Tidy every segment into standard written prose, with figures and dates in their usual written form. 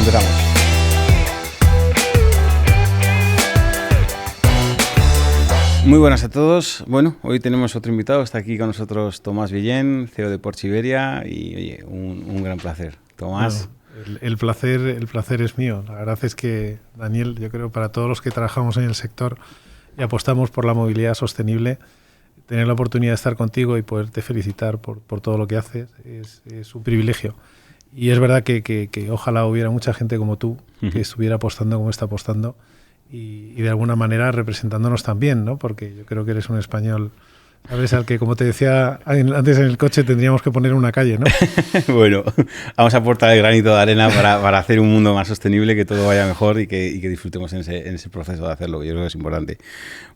empezamos. Muy buenas a todos. Bueno, hoy tenemos otro invitado. Está aquí con nosotros Tomás Villén, CEO de Porsche Iberia. Y oye, un gran placer. Tomás. Bueno, el placer es mío. La verdad es que, Daniel, yo creo para todos los que trabajamos en el sector y apostamos por la movilidad sostenible, tener la oportunidad de estar contigo y poderte felicitar por todo lo que haces es un privilegio. Y es verdad que ojalá hubiera mucha gente como tú que estuviera apostando como está apostando y de alguna manera representándonos también, ¿no? Porque yo creo que eres un español, ¿sabes? Al que, como te decía antes en el coche, tendríamos que poner una calle, ¿no? Bueno, vamos a aportar el granito de arena para hacer un mundo más sostenible, que todo vaya mejor y que disfrutemos en ese proceso de hacerlo, que yo creo que es importante.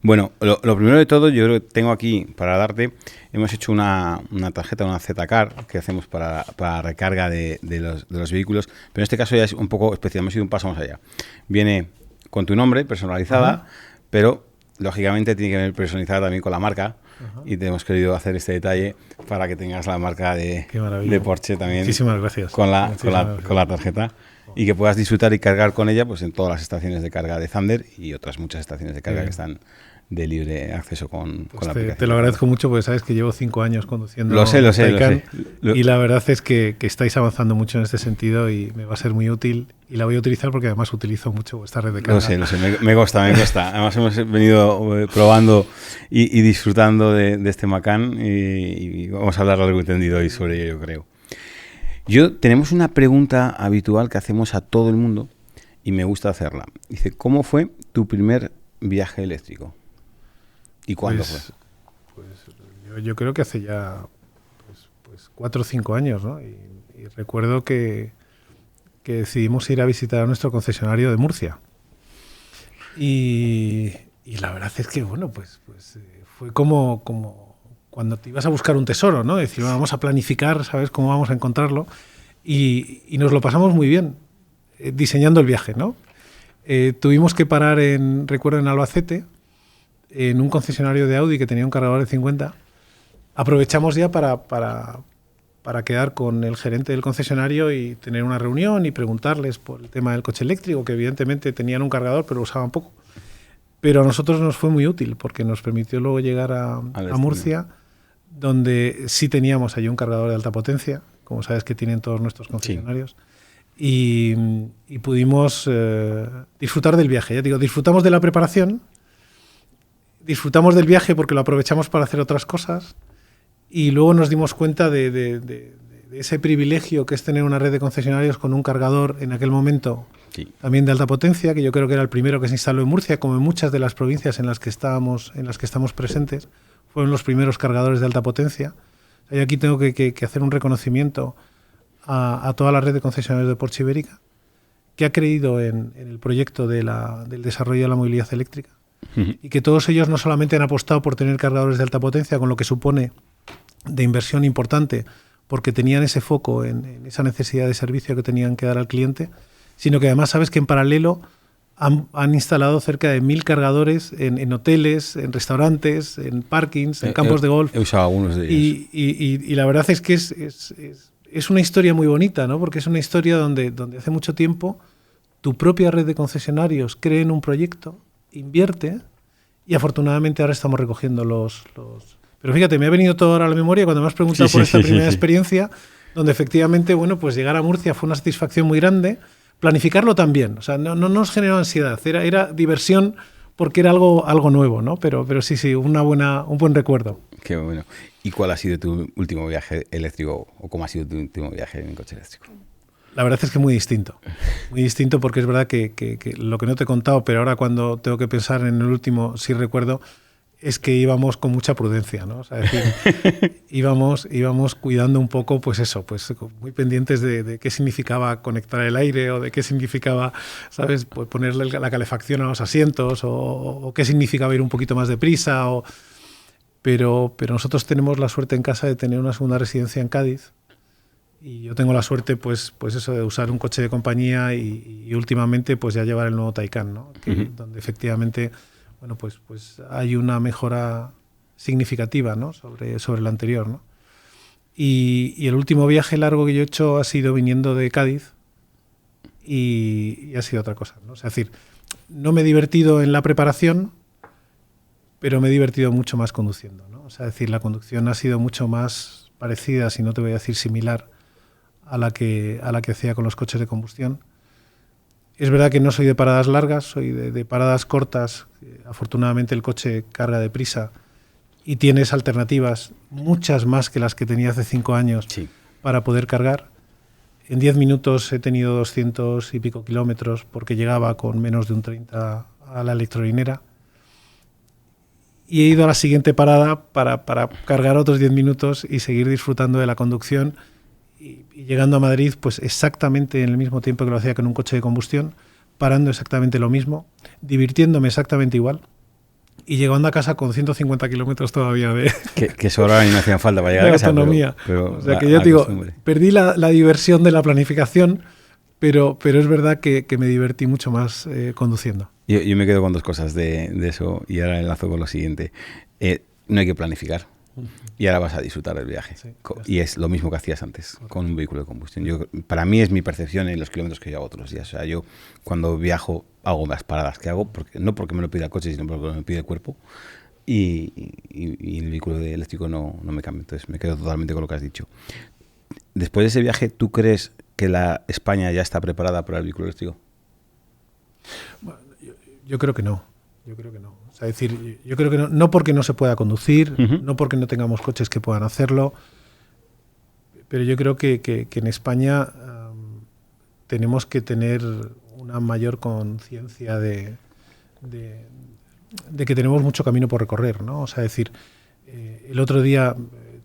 Bueno, lo primero de todo, yo creo que tengo aquí para darte, hemos hecho una tarjeta, una Z-Card, que hacemos para recarga de los vehículos, pero en este caso ya es un poco especial, hemos ido un paso más allá. Viene con tu nombre, personalizada, pero lógicamente tiene que venir personalizada también con la marca. Y te hemos querido hacer este detalle para que tengas la marca de Porsche también. Muchísimas gracias. Con la tarjeta. Y que puedas disfrutar y cargar con ella pues en todas las estaciones de carga de Thunder y otras muchas estaciones de carga que están de libre acceso con la aplicación. Te lo agradezco mucho porque sabes que llevo 5 años conduciendo. Lo sé. Y la verdad es que estáis avanzando mucho en este sentido y me va a ser muy útil. Y la voy a utilizar porque además utilizo mucho vuestra red de carga. Lo sé. Me gusta. Además hemos venido probando y disfrutando de este Macan y vamos a hablar largo y tendido hoy sobre ello, yo creo. Tenemos una pregunta habitual que hacemos a todo el mundo y me gusta hacerla. Dice, ¿cómo fue tu primer viaje eléctrico? ¿Y cuándo fue? Yo creo que hace ya 4 o 5 años, ¿no? Y recuerdo que decidimos ir a visitar a nuestro concesionario de Murcia. Y la verdad es que, bueno, fue como cuando te ibas a buscar un tesoro, ¿no? Decir, vamos a planificar, ¿sabes cómo vamos a encontrarlo? Y nos lo pasamos muy bien diseñando el viaje, ¿no? Tuvimos que parar, recuerdo, en Albacete, en un concesionario de Audi que tenía un cargador de 50. Aprovechamos ya para quedar con el gerente del concesionario y tener una reunión y preguntarles por el tema del coche eléctrico, que evidentemente tenían un cargador pero lo usaban poco. Pero a nosotros nos fue muy útil porque nos permitió luego llegar a Murcia, donde sí teníamos allí un cargador de alta potencia, como sabes que tienen todos nuestros concesionarios. Sí. Y pudimos disfrutar del viaje. Ya digo, disfrutamos de la preparación, disfrutamos del viaje porque lo aprovechamos para hacer otras cosas y luego nos dimos cuenta de ese privilegio que es tener una red de concesionarios con un cargador en aquel momento también de alta potencia, que yo creo que era el primero que se instaló en Murcia, como en muchas de las provincias en las que estamos presentes, fueron los primeros cargadores de alta potencia. Yo aquí tengo que hacer un reconocimiento a toda la red de concesionarios de Porsche Ibérica, que ha creído en el proyecto del desarrollo de la movilidad eléctrica. Y que todos ellos no solamente han apostado por tener cargadores de alta potencia, con lo que supone de inversión importante, porque tenían ese foco en esa necesidad de servicio que tenían que dar al cliente, sino que además sabes que en paralelo han instalado cerca de 1000 cargadores en hoteles, en restaurantes, en parkings, en campos de golf. He usado algunos de ellos. Y la verdad es que es una historia muy bonita, ¿no? Porque es una historia donde hace mucho tiempo tu propia red de concesionarios cree en un proyecto, invierte y afortunadamente ahora estamos recogiendo los... Pero fíjate, me ha venido todo ahora a la memoria cuando me has preguntado por esta primera experiencia, donde efectivamente, bueno, pues llegar a Murcia fue una satisfacción muy grande, planificarlo también, o sea, no nos generó ansiedad, era diversión porque era algo nuevo, ¿no? Pero sí, un buen recuerdo. Qué bueno. ¿Y cuál ha sido tu último viaje eléctrico o cómo ha sido tu último viaje en coche eléctrico? La verdad es que muy distinto porque es verdad que lo que no te he contado, pero ahora cuando tengo que pensar en el último, sí recuerdo, es que íbamos con mucha prudencia, ¿no? O sea, es decir, íbamos cuidando un poco, pues eso, pues muy pendientes de qué significaba conectar el aire o de qué significaba, ¿sabes?, pues ponerle la calefacción a los asientos o qué significaba ir un poquito más deprisa. Pero nosotros tenemos la suerte en casa de tener una segunda residencia en Cádiz. Y yo tengo la suerte, pues eso, de usar un coche de compañía y últimamente pues ya llevar el nuevo Taycan, ¿no? Donde efectivamente, bueno, pues hay una mejora significativa, ¿no? sobre el anterior, ¿no? Y el último viaje largo que yo he hecho ha sido viniendo de Cádiz y ha sido otra cosa, ¿no? O sea, es decir, no me he divertido en la preparación, pero me he divertido mucho más conduciendo, ¿no? O sea, es decir, la conducción ha sido mucho más parecida, si no te voy a decir similar, a la que hacía con los coches de combustión. Es verdad que no soy de paradas largas, soy de paradas cortas. Afortunadamente el coche carga deprisa y tienes alternativas, muchas más que las que tenía hace 5 años, sí, para poder cargar. En 10 minutos he tenido 200 y pico kilómetros porque llegaba con menos de un 30 a la electrolinera. Y he ido a la siguiente parada para cargar otros 10 minutos y seguir disfrutando de la conducción. Y llegando a Madrid, pues exactamente en el mismo tiempo que lo hacía con un coche de combustión, parando exactamente lo mismo, divirtiéndome exactamente igual y llegando a casa con 150 kilómetros todavía de... Que sobra y no hacían falta para llegar a casa. Autonomía. Pero o sea, que yo te digo, perdí la diversión de la planificación, pero es verdad que me divertí mucho más conduciendo. Yo me quedo con 2 cosas de eso y ahora enlazo con lo siguiente. No hay que planificar. Y ahora vas a disfrutar del viaje. Sí, y es lo mismo que hacías antes, con un vehículo de combustión. Para mí es mi percepción en los kilómetros que yo hago todos los días. O sea, yo cuando viajo hago las paradas que hago, no porque me lo pida el coche, sino porque me lo pide el cuerpo. Y el vehículo eléctrico no me cambia. Entonces me quedo totalmente con lo que has dicho. Después de ese viaje, ¿tú crees que España ya está preparada para el vehículo eléctrico? Bueno, yo creo que no. Yo creo que no. O sea, es decir, yo creo que no porque no se pueda conducir, no porque no tengamos coches que puedan hacerlo, pero yo creo que en España tenemos que tener una mayor conciencia de que tenemos mucho camino por recorrer, ¿no? O sea, es decir, el otro día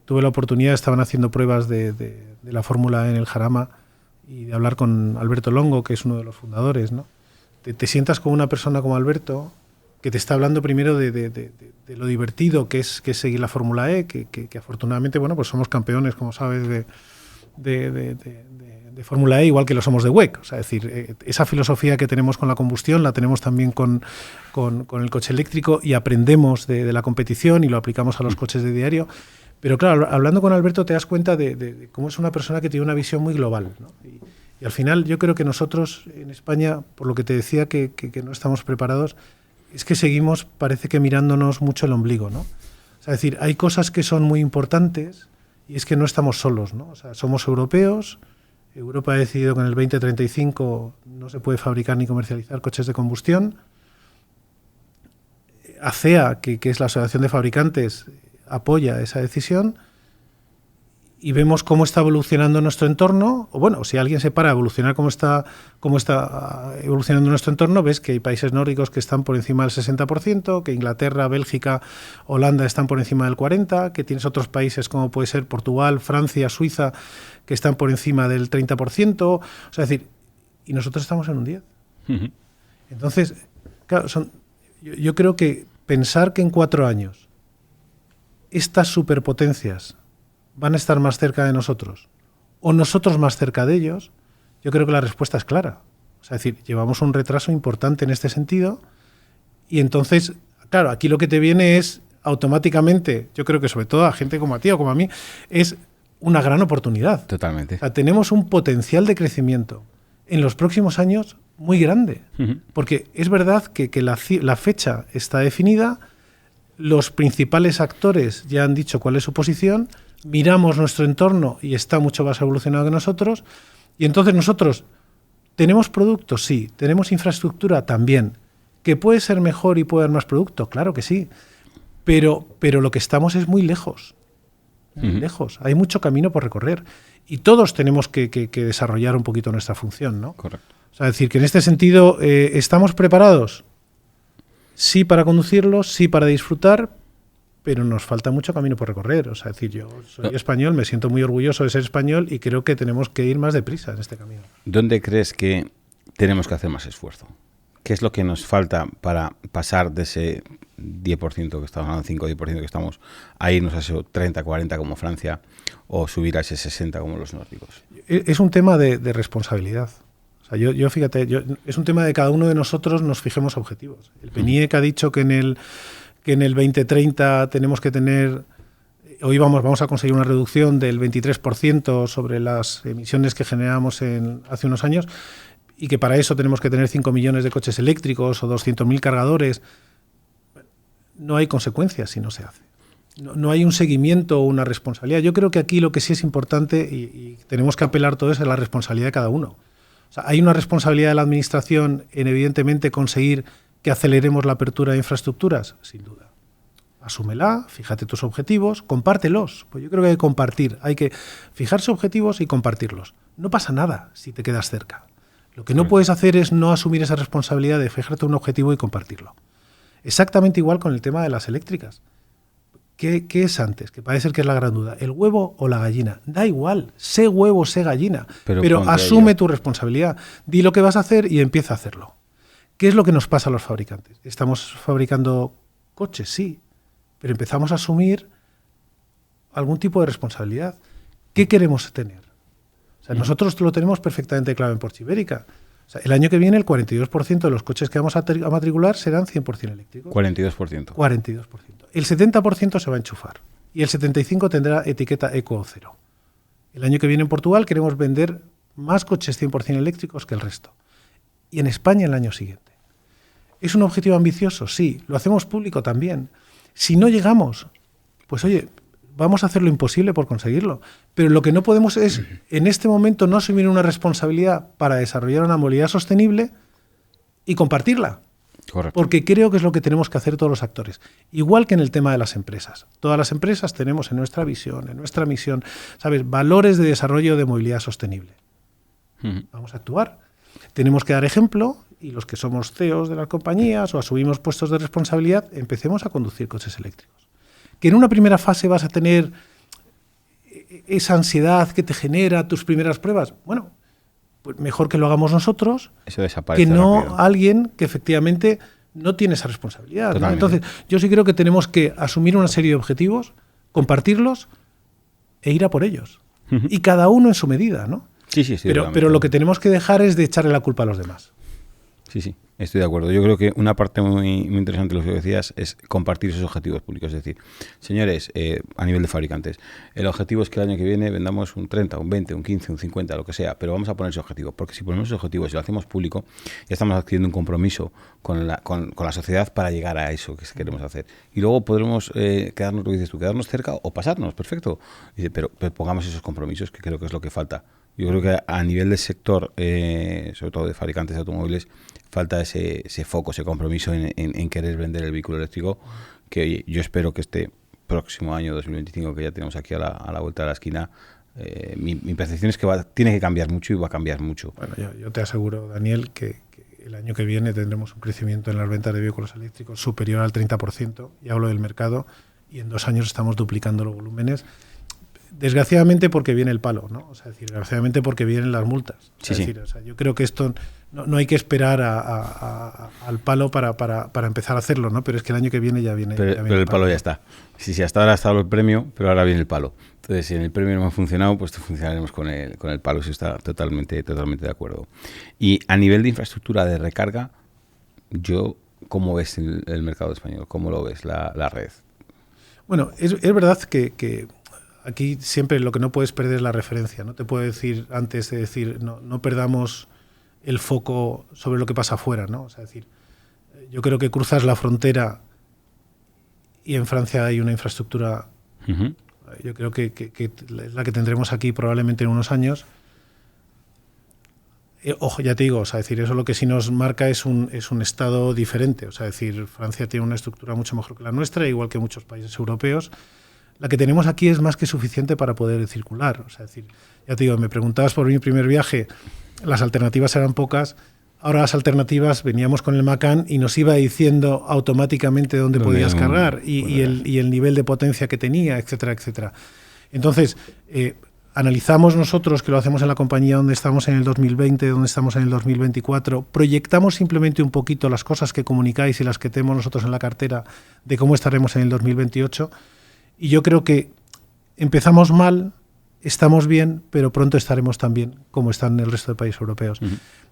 tuve la oportunidad, estaban haciendo pruebas de la Fórmula en el Jarama y de hablar con Alberto Longo, que es uno de los fundadores, ¿no? Te sientas con una persona como Alberto, que te está hablando primero de lo divertido que es seguir la Fórmula E, que afortunadamente, bueno, pues somos campeones, como sabes, de Fórmula E, igual que lo somos de WEC. O sea, es decir, esa filosofía que tenemos con la combustión la tenemos también con el coche eléctrico y aprendemos de la competición y lo aplicamos a los coches de diario. Pero claro, hablando con Alberto te das cuenta de cómo es una persona que tiene una visión muy global, ¿no? Y al final yo creo que nosotros en España, por lo que te decía que no estamos preparados, es que seguimos, parece que mirándonos mucho el ombligo, ¿no? O sea, es decir, hay cosas que son muy importantes y es que no estamos solos, ¿no? O sea, somos europeos. Europa ha decidido que en el 2035 no se puede fabricar ni comercializar coches de combustión. ACEA, que es la Asociación de Fabricantes, apoya esa decisión. Y vemos cómo está evolucionando nuestro entorno, o bueno, si alguien se para a evolucionar cómo está evolucionando nuestro entorno, ves que hay países nórdicos que están por encima del 60%, que Inglaterra, Bélgica, Holanda están por encima del 40%, que tienes otros países como puede ser Portugal, Francia, Suiza, que están por encima del 30%, o sea, es decir, y nosotros estamos en un 10%. Uh-huh. Entonces, claro, yo creo que pensar que en 4 años estas superpotencias van a estar más cerca de nosotros o nosotros más cerca de ellos, yo creo que la respuesta es clara. O sea, es decir, llevamos un retraso importante en este sentido y entonces, claro, aquí lo que te viene es automáticamente, yo creo que sobre todo a gente como a ti o como a mí, es una gran oportunidad. Totalmente. O sea, tenemos un potencial de crecimiento en los próximos años muy grande, porque es verdad que la fecha está definida, los principales actores ya han dicho cuál es su posición, miramos nuestro entorno y está mucho más evolucionado que nosotros, y entonces nosotros tenemos productos, sí, tenemos infraestructura también, que puede ser mejor y puede dar más producto, claro que sí, pero lo que estamos es muy lejos, lejos, hay mucho camino por recorrer, y todos tenemos que desarrollar un poquito nuestra función, ¿no? Correcto. O sea, es decir, que en este sentido, ¿estamos preparados? Sí para conducirlo, sí para disfrutar, pero nos falta mucho camino por recorrer. O sea, es decir, yo soy español, me siento muy orgulloso de ser español y creo que tenemos que ir más deprisa en este camino. ¿Dónde crees que tenemos que hacer más esfuerzo? ¿Qué es lo que nos falta para pasar de ese 10% que estamos hablando, 5-10% que estamos, a irnos a ese 30-40% como Francia o subir a ese 60% como los nórdicos? Es un tema de responsabilidad. O sea, yo fíjate, es un tema de cada uno de nosotros nos fijemos objetivos. El PNIEC ha dicho que en el 2030 tenemos que tener, hoy vamos a conseguir una reducción del 23% sobre las emisiones que generamos hace unos años, y que para eso tenemos que tener 5 millones de coches eléctricos o 200.000 cargadores, no hay consecuencias si no se hace. No hay un seguimiento o una responsabilidad. Yo creo que aquí lo que sí es importante y tenemos que apelar todo eso es la responsabilidad de cada uno. O sea, hay una responsabilidad de la administración en, evidentemente, conseguir que aceleremos la apertura de infraestructuras, sin duda. Asúmela, fíjate tus objetivos, compártelos. Pues yo creo que hay que compartir, hay que fijarse objetivos y compartirlos. No pasa nada si te quedas cerca. Lo que no puedes hacer es no asumir esa responsabilidad de fijarte un objetivo y compartirlo. Exactamente igual con el tema de las eléctricas. ¿Qué es antes? Que parece ser que es la gran duda. ¿El huevo o la gallina? Da igual, sé huevo, sé gallina. Pero asume tu responsabilidad. Di lo que vas a hacer y empieza a hacerlo. ¿Qué es lo que nos pasa a los fabricantes? ¿Estamos fabricando coches? Sí. Pero empezamos a asumir algún tipo de responsabilidad. ¿Qué queremos tener? O sea, nosotros lo tenemos perfectamente claro en Porsche Ibérica. O sea, el año que viene el 42% de los coches que vamos a matricular serán 100% eléctricos. 42%. 42%. El 70% se va a enchufar y el 75% tendrá etiqueta Eco o Cero. El año que viene en Portugal queremos vender más coches 100% eléctricos que el resto. Y en España el año siguiente. ¿Es un objetivo ambicioso? Sí. ¿Lo hacemos público? También. Si no llegamos, pues oye, vamos a hacer lo imposible por conseguirlo. Pero lo que no podemos es, en este momento, no asumir una responsabilidad para desarrollar una movilidad sostenible y compartirla. Correcto. Porque creo que es lo que tenemos que hacer todos los actores. Igual que en el tema de las empresas. Todas las empresas tenemos en nuestra visión, en nuestra misión, ¿sabes?, valores de desarrollo de movilidad sostenible. Vamos a actuar. Tenemos que dar ejemplo y los que somos CEOs de las compañías o asumimos puestos de responsabilidad, empecemos a conducir coches eléctricos. Que en una primera fase vas a tener esa ansiedad que te genera tus primeras pruebas. Bueno, pues mejor que lo hagamos nosotros, eso desaparece que no rápido. Alguien que efectivamente no tiene esa responsabilidad, ¿no? Entonces, yo sí creo que tenemos que asumir una serie de objetivos, compartirlos e ir a por ellos. Y cada uno en su medida, ¿no? Sí, pero lo que tenemos que dejar es de echarle la culpa a los demás. Sí, estoy de acuerdo. Yo creo que una parte muy interesante de lo que decías es compartir esos objetivos públicos. Es decir, señores, a nivel de fabricantes, el objetivo es que el año que viene vendamos un 30, un 20, un 15, un 50, lo que sea, pero vamos a poner ese objetivo, porque si ponemos ese objetivo y lo hacemos público, ya estamos adquiriendo un compromiso con la sociedad para llegar a eso que queremos hacer. Y luego podremos quedarnos, lo que dices tú, quedarnos cerca o pasarnos, perfecto. Dice, pero pongamos esos compromisos, que creo que es lo que falta. Yo creo que a nivel del sector, sobre todo de fabricantes de automóviles, falta ese foco, ese compromiso en querer vender el vehículo eléctrico, que yo espero que este próximo año 2025, que ya tenemos aquí a la vuelta de la esquina, mi percepción es que tiene que cambiar mucho y va a cambiar mucho. Bueno, yo te aseguro, Daniel, que el año que viene tendremos un crecimiento en las ventas de vehículos eléctricos superior al 30%, y hablo del mercado, y en 2 años estamos duplicando los volúmenes. Desgraciadamente porque viene el palo, ¿no? O sea, desgraciadamente porque vienen las multas. Sí, es decir, o sea, yo creo que esto no hay que esperar al palo para empezar a hacerlo, ¿no? Pero es que el año que viene ya viene. Pero el palo ya está. Sí, hasta ahora ha estado el premio, pero ahora viene el palo. Entonces, si en el premio no ha funcionado, pues funcionaremos con el palo. Eso está totalmente de acuerdo. Y a nivel de infraestructura de recarga, ¿cómo ves el mercado español? ¿Cómo lo ves la red? Bueno, es verdad que aquí siempre lo que no puedes perder es la referencia. No te puedo decir antes de decir no perdamos el foco sobre lo que pasa afuera, ¿no? O sea, decir, yo creo que cruzas la frontera y en Francia hay una infraestructura. Yo creo que es la que tendremos aquí probablemente en unos años. Ojo, ya te digo, o sea, decir, eso lo que sí nos marca es un estado diferente. O sea, decir, Francia tiene una estructura mucho mejor que la nuestra, igual que muchos países europeos. La que tenemos aquí es más que suficiente para poder circular. O sea, decir, ya te digo, me preguntabas por mi primer viaje, las alternativas eran pocas. Ahora las alternativas, veníamos con el Macan y nos iba diciendo automáticamente dónde podías cargar y el nivel de potencia que tenía, etcétera, etcétera. Entonces, analizamos nosotros, que lo hacemos en la compañía, dónde estamos en el 2020, dónde estamos en el 2024, proyectamos simplemente un poquito las cosas que comunicáis y las que tenemos nosotros en la cartera de cómo estaremos en el 2028. Y yo creo que empezamos mal, estamos bien, pero pronto estaremos tan bien como están el resto de países europeos.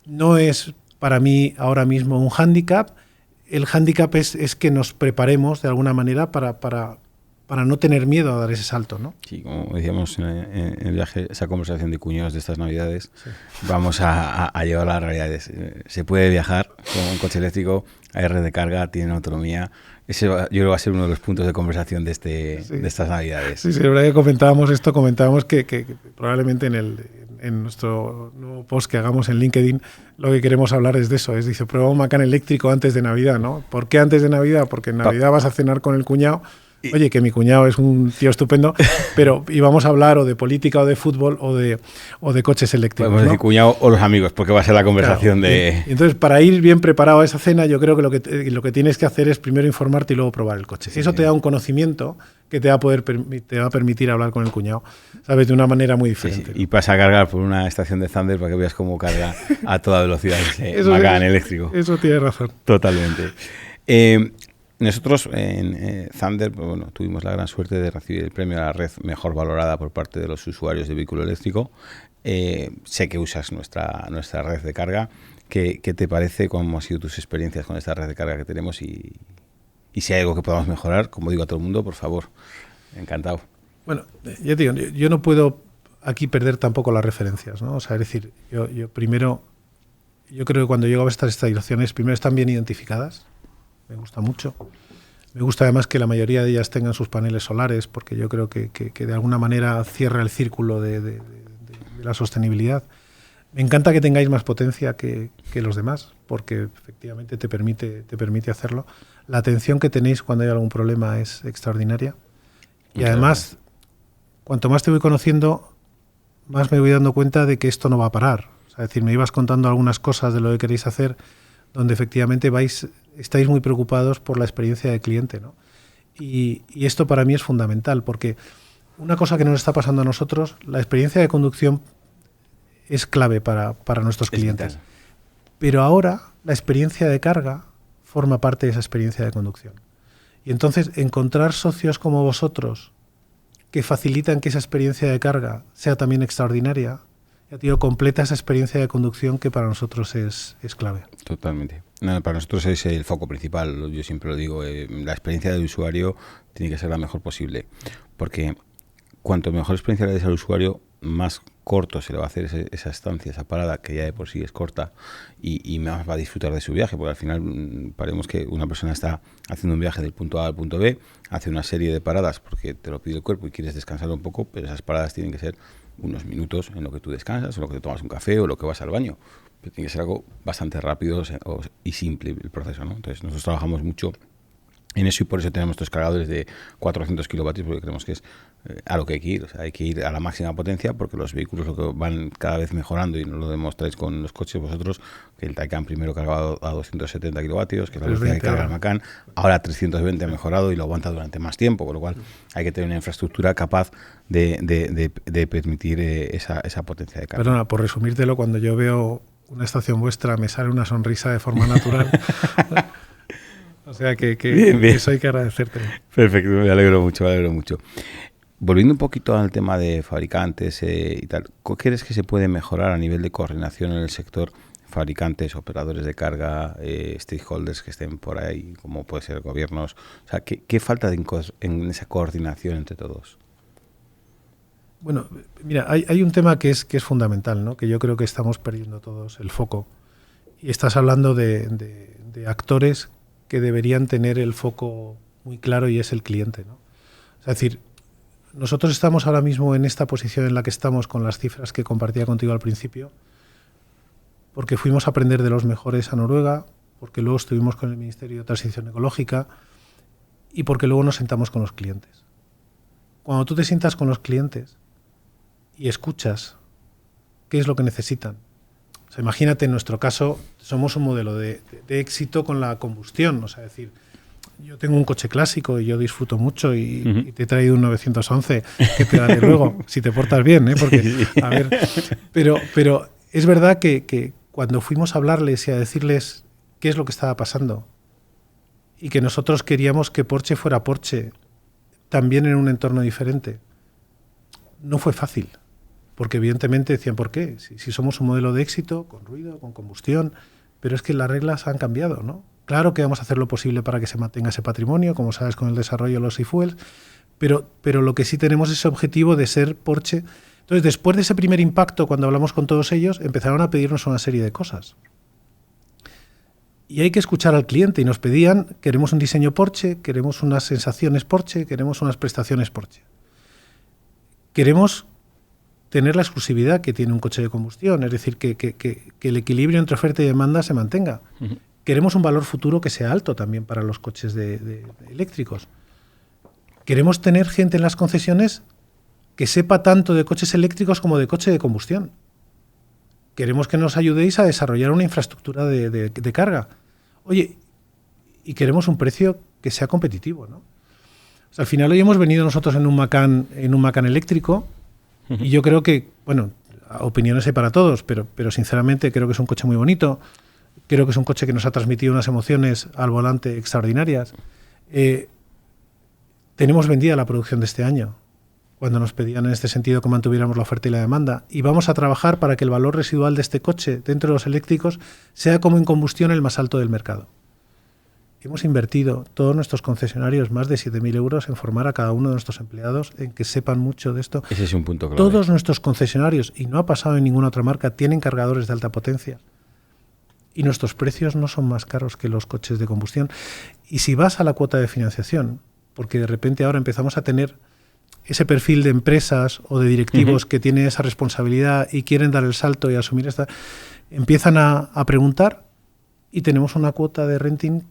No es para mí ahora mismo un hándicap. El hándicap es que nos preparemos de alguna manera para para no tener miedo a dar ese salto, ¿no? Sí, como decíamos en el viaje, esa conversación de cuñados de estas Navidades, sí. Vamos a llevar a las realidades. Se puede viajar con un coche eléctrico, hay red de carga, tiene autonomía. Ese yo creo que va a ser uno de los puntos de conversación de estas Navidades. Sí, la verdad que comentábamos que probablemente en nuestro nuevo post que hagamos en LinkedIn, lo que queremos hablar es de eso. Dice, prueba un Macan eléctrico antes de Navidad, ¿no? ¿Por qué antes de Navidad? Porque en Navidad vas a cenar con el cuñado. Oye, que mi cuñado es un tío estupendo, pero íbamos a hablar o de política o de fútbol o de coches eléctricos. Podemos decir cuñado o los amigos, porque va a ser la conversación, claro, de... Y entonces, para ir bien preparado a esa cena, yo creo que lo que tienes que hacer es primero informarte y luego probar el coche. Sí, eso te da un conocimiento que te va a permitir hablar con el cuñado, ¿sabes? De una manera muy diferente. Sí. Y vas a cargar por una estación de Thunder para que veas cómo carga a toda velocidad ese Macan eléctrico. Eso tienes razón. Totalmente. Nosotros en Thunder, bueno, tuvimos la gran suerte de recibir el premio a la red mejor valorada por parte de los usuarios de vehículo eléctrico. Sé que usas nuestra red de carga. ¿Qué te parece? ¿Cómo han sido tus experiencias con esta red de carga que tenemos? Y si hay algo que podamos mejorar, como digo a todo el mundo, por favor, encantado. Bueno, ya te digo, yo no puedo aquí perder tampoco las referencias, ¿no? O sea, es decir, yo primero, yo creo que cuando llego a estas instalaciones, primero están bien identificadas. Me gusta mucho. Me gusta además que la mayoría de ellas tengan sus paneles solares, porque yo creo que de alguna manera cierra el círculo de la sostenibilidad. Me encanta que tengáis más potencia que los demás, porque efectivamente te permite hacerlo. La atención que tenéis cuando hay algún problema es extraordinaria. Y además, cuanto más te voy conociendo, más me voy dando cuenta de que esto no va a parar. O sea, es decir, me ibas contando algunas cosas de lo que queréis hacer, donde efectivamente estáis muy preocupados por la experiencia del cliente, ¿no? Y esto para mí es fundamental, porque una cosa que nos está pasando a nosotros, la experiencia de conducción es clave para nuestros clientes. Pero ahora la experiencia de carga forma parte de esa experiencia de conducción. Y entonces encontrar socios como vosotros que facilitan que esa experiencia de carga sea también extraordinaria, ya te digo, completa esa experiencia de conducción que para nosotros es clave. Totalmente. No, para nosotros es el foco principal, yo siempre lo digo, la experiencia del usuario tiene que ser la mejor posible, porque cuanto mejor experiencia le des al usuario, más corto se le va a hacer esa estancia, esa parada, que ya de por sí es corta, y más va a disfrutar de su viaje, porque al final paremos que una persona está haciendo un viaje del punto A al punto B, hace una serie de paradas porque te lo pide el cuerpo y quieres descansar un poco, pero esas paradas tienen que ser unos minutos en lo que tú descansas, en lo que te tomas un café o lo que vas al baño. Pero tiene que ser algo bastante rápido y simple el proceso, ¿no? Entonces nosotros trabajamos mucho en eso y por eso tenemos estos cargadores de 400 kilovatios, porque creemos que es a lo que hay que ir. O sea, hay que ir a la máxima potencia porque los vehículos lo que van cada vez mejorando, y nos lo demostráis con los coches vosotros, que el Taycan primero cargado a 270 kilovatios, que es la velocidad que carga el Macan, ahora 320 ha mejorado y lo aguanta durante más tiempo, con lo cual hay que tener una infraestructura capaz de permitir esa potencia de carga. Perdona, por resumírtelo, cuando yo veo una estación vuestra me sale una sonrisa de forma natural. O sea que bien. Eso hay que agradecerte. Perfecto, me alegro mucho. Volviendo un poquito al tema de fabricantes y tal, ¿qué crees que se puede mejorar a nivel de coordinación en el sector? Fabricantes, operadores de carga, stakeholders que estén por ahí, como puede ser gobiernos. O sea, ¿qué falta en esa coordinación entre todos? Bueno, mira, hay un tema que es fundamental, ¿no? Que yo creo que estamos perdiendo todos el foco. Y estás hablando de actores que deberían tener el foco muy claro, y es el cliente, ¿no? O sea, es decir, nosotros estamos ahora mismo en esta posición en la que estamos con las cifras que compartía contigo al principio, porque fuimos a aprender de los mejores a Noruega, porque luego estuvimos con el Ministerio de Transición Ecológica y porque luego nos sentamos con los clientes. Cuando tú te sientas con los clientes y escuchas qué es lo que necesitan. O sea, imagínate, en nuestro caso, somos un modelo de éxito con la combustión. O sea, es decir, yo tengo un coche clásico y yo disfruto mucho y te he traído un 911 que te daré luego, si te portas bien, ¿eh? Porque, a ver, pero es verdad que cuando fuimos a hablarles y a decirles qué es lo que estaba pasando y que nosotros queríamos que Porsche fuera Porsche también en un entorno diferente, no fue fácil. Porque evidentemente decían, ¿por qué? Si somos un modelo de éxito, con ruido, con combustión, pero es que las reglas han cambiado, ¿no? Claro que vamos a hacer lo posible para que se mantenga ese patrimonio, como sabes, con el desarrollo de los e-fuels, pero lo que sí tenemos es ese objetivo de ser Porsche. Entonces, después de ese primer impacto, cuando hablamos con todos ellos, empezaron a pedirnos una serie de cosas. Y hay que escuchar al cliente, y nos pedían, queremos un diseño Porsche, queremos unas sensaciones Porsche, queremos unas prestaciones Porsche. Queremos tener la exclusividad que tiene un coche de combustión, es decir, que el equilibrio entre oferta y demanda se mantenga. Uh-huh. Queremos un valor futuro que sea alto también para los coches de eléctricos. Queremos tener gente en las concesiones que sepa tanto de coches eléctricos como de coche de combustión. Queremos que nos ayudéis a desarrollar una infraestructura de carga. Oye, y queremos un precio que sea competitivo, ¿no? O sea, al final hoy hemos venido nosotros en un Macan eléctrico, uh-huh. Y yo creo que, bueno, opiniones hay para todos, pero sinceramente creo que es un coche muy bonito. Creo que es un coche que nos ha transmitido unas emociones al volante extraordinarias. Tenemos vendida la producción de este año, cuando nos pedían en este sentido que mantuviéramos la oferta y la demanda. Y vamos a trabajar para que el valor residual de este coche dentro de los eléctricos sea como en combustión el más alto del mercado. Hemos invertido todos nuestros concesionarios más de 7.000 euros en formar a cada uno de nuestros empleados en que sepan mucho de esto. Ese es un punto clave. Todos nuestros concesionarios, y no ha pasado en ninguna otra marca, tienen cargadores de alta potencia. Y nuestros precios no son más caros que los coches de combustión. Y si vas a la cuota de financiación, porque de repente ahora empezamos a tener ese perfil de empresas o de directivos uh-huh. que tienen esa responsabilidad y quieren dar el salto y asumir esta, empiezan a preguntar, y tenemos una cuota de renting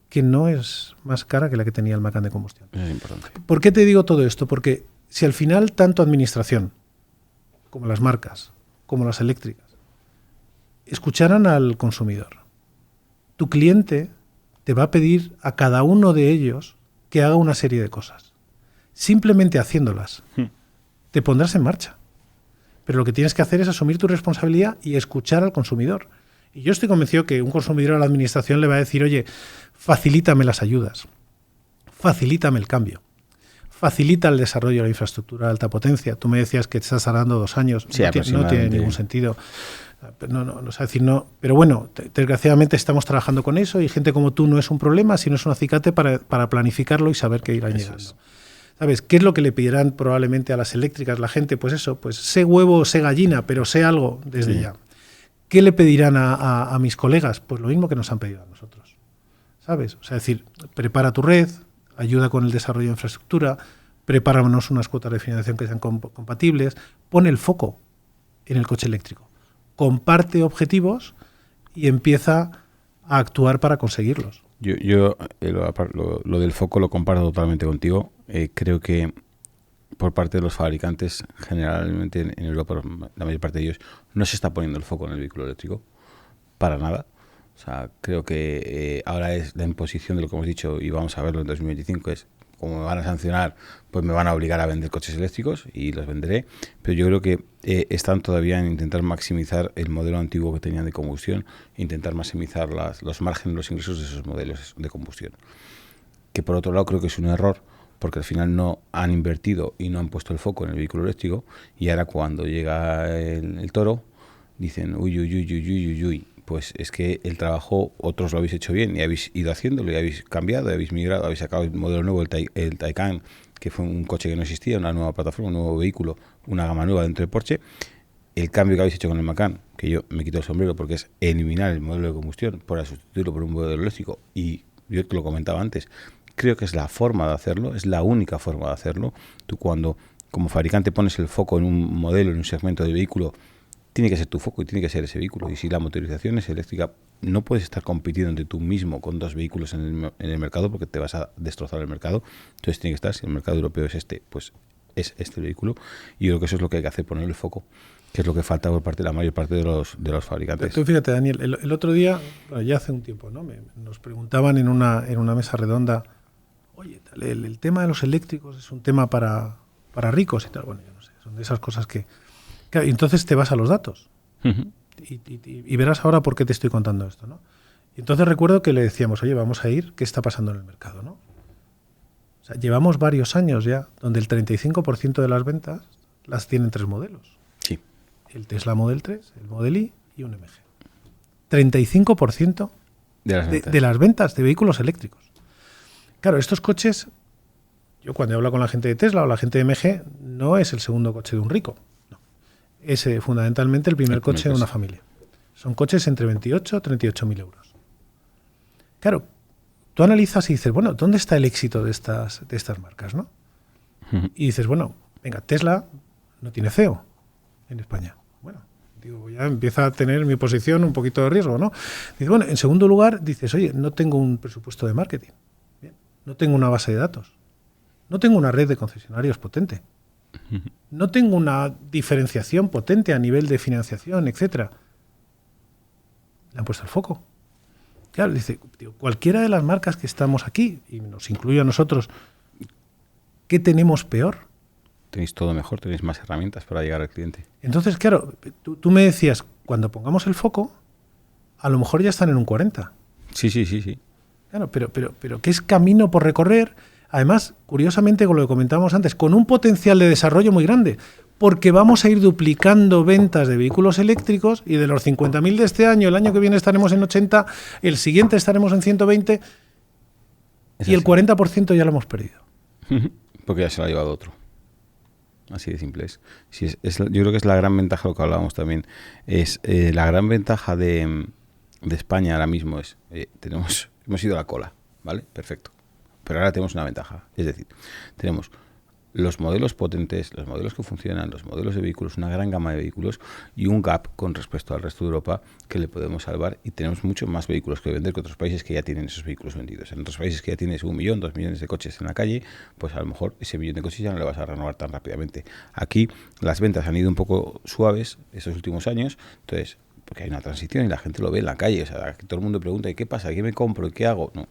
que no es más cara que la que tenía el Macan de combustión. Es importante. ¿Por qué te digo todo esto? Porque si al final tanto administración, como las marcas, como las eléctricas, escucharan al consumidor, tu cliente te va a pedir a cada uno de ellos que haga una serie de cosas. Simplemente haciéndolas, te pondrás en marcha. Pero lo que tienes que hacer es asumir tu responsabilidad y escuchar al consumidor. Y yo estoy convencido que un consumidor a la administración le va a decir, oye, facilítame las ayudas, facilítame el cambio, facilita el desarrollo de la infraestructura de alta potencia. Tú me decías que te estás tardando 2 años, sí, no tiene ningún sentido. No sé decir no, pero bueno, desgraciadamente estamos trabajando con eso, y gente como tú no es un problema, sino es un acicate para planificarlo y saber que irán llegando. Es. ¿Sabes? ¿Qué es lo que le pedirán probablemente a las eléctricas la gente? Pues eso, pues sé huevo, sé gallina, pero sé algo desde ya. ¿Qué le pedirán a mis colegas? Pues lo mismo que nos han pedido a nosotros. ¿Sabes? O sea, es decir, prepara tu red, ayuda con el desarrollo de infraestructura, prepáranos unas cuotas de financiación que sean compatibles, pon el foco en el coche eléctrico, comparte objetivos y empieza a actuar para conseguirlos. Yo lo del foco lo comparto totalmente contigo. Creo que por parte de los fabricantes, generalmente en Europa, la mayor parte de ellos, no se está poniendo el foco en el vehículo eléctrico, para nada. O sea, creo que ahora es la imposición de lo que hemos dicho, y vamos a verlo en 2025, es como me van a sancionar, pues me van a obligar a vender coches eléctricos, y los venderé. Pero yo creo que están todavía en intentar maximizar el modelo antiguo que tenían de combustión, intentar maximizar los márgenes, los ingresos de esos modelos de combustión. Que por otro lado creo que es un error, porque al final no han invertido y no han puesto el foco en el vehículo eléctrico, y ahora cuando llega el toro dicen uy, pues es que el trabajo otros lo habéis hecho bien y habéis ido haciéndolo y habéis cambiado, habéis migrado, habéis sacado el modelo nuevo, el Taycan, que fue un coche que no existía, una nueva plataforma, un nuevo vehículo, una gama nueva dentro de Porsche. El cambio que habéis hecho con el Macan, que yo me quito el sombrero porque es eliminar el modelo de combustión para sustituirlo por un modelo eléctrico, y yo te lo comentaba antes, creo que es la forma de hacerlo, es la única forma de hacerlo. Tú cuando como fabricante pones el foco en un modelo, en un segmento de vehículo, tiene que ser tu foco y tiene que ser ese vehículo. Y si la motorización es eléctrica, no puedes estar compitiendo entre tú mismo con 2 vehículos en el mercado, porque te vas a destrozar el mercado. Entonces tiene que estar, si el mercado europeo es este, pues es este vehículo. Y yo creo que eso es lo que hay que hacer, poner el foco, que es lo que falta por parte de la mayor parte de los fabricantes. Tú fíjate, Daniel, el otro día, ya hace un tiempo, ¿no? Nos preguntaban en una mesa redonda, oye, el tema de los eléctricos es un tema para ricos y tal. Bueno, yo no sé, son de esas cosas que... Claro, y entonces te vas a los datos. Uh-huh. Y verás ahora por qué te estoy contando esto, ¿no? Y entonces recuerdo que le decíamos, oye, vamos a ir, ¿qué está pasando en el mercado, no? O sea, llevamos varios años ya donde el 35% de las ventas las tienen 3 modelos. Sí. El Tesla Model 3, el Model Y y un MG. 35% de las ventas de vehículos eléctricos. Claro, estos coches, yo cuando hablo con la gente de Tesla o la gente de MG, no es el segundo coche de un rico. No. Es fundamentalmente el primer coche de una familia. Son coches entre 28 y 38.000 euros. Claro, tú analizas y dices, bueno, ¿dónde está el éxito de estas marcas, no? Y dices, bueno, venga, Tesla no tiene CEO en España. Bueno, digo, ya empieza a tener mi posición un poquito de riesgo, ¿no? Dices, bueno, en segundo lugar, dices, oye, no tengo un presupuesto de marketing. Bien, no tengo una base de datos. No tengo una red de concesionarios potente. No tengo una diferenciación potente a nivel de financiación, etcétera. Le han puesto el foco. Claro, dice, cualquiera de las marcas que estamos aquí, y nos incluye a nosotros, ¿qué tenemos peor? Tenéis todo mejor, tenéis más herramientas para llegar al cliente. Entonces, claro, tú me decías, cuando pongamos el foco, a lo mejor ya están en un 40. Sí. Claro, pero ¿qué es camino por recorrer? Además, curiosamente, con lo que comentábamos antes, con un potencial de desarrollo muy grande, porque vamos a ir duplicando ventas de vehículos eléctricos y de los 50.000 de este año, el año que viene estaremos en 80, el siguiente estaremos en 120 y el 40% ya lo hemos perdido. Porque ya se lo ha llevado otro. Así de simple es. Sí, yo creo que es la gran ventaja, lo que hablábamos también, es la gran ventaja de España ahora mismo es, hemos ido a la cola, ¿vale? Perfecto. Pero ahora tenemos una ventaja, es decir, tenemos los modelos potentes, los modelos que funcionan, los modelos de vehículos, una gran gama de vehículos y un gap con respecto al resto de Europa que le podemos salvar, y tenemos muchos más vehículos que vender que otros países que ya tienen esos vehículos vendidos. En otros países que ya tienes 1 millón, 2 millones de coches en la calle, pues a lo mejor ese millón de coches ya no le vas a renovar tan rápidamente. Aquí las ventas han ido un poco suaves estos últimos años, entonces, porque hay una transición y la gente lo ve en la calle, o sea, todo el mundo pregunta, ¿y qué pasa? ¿Qué me compro? ¿Y qué hago? No,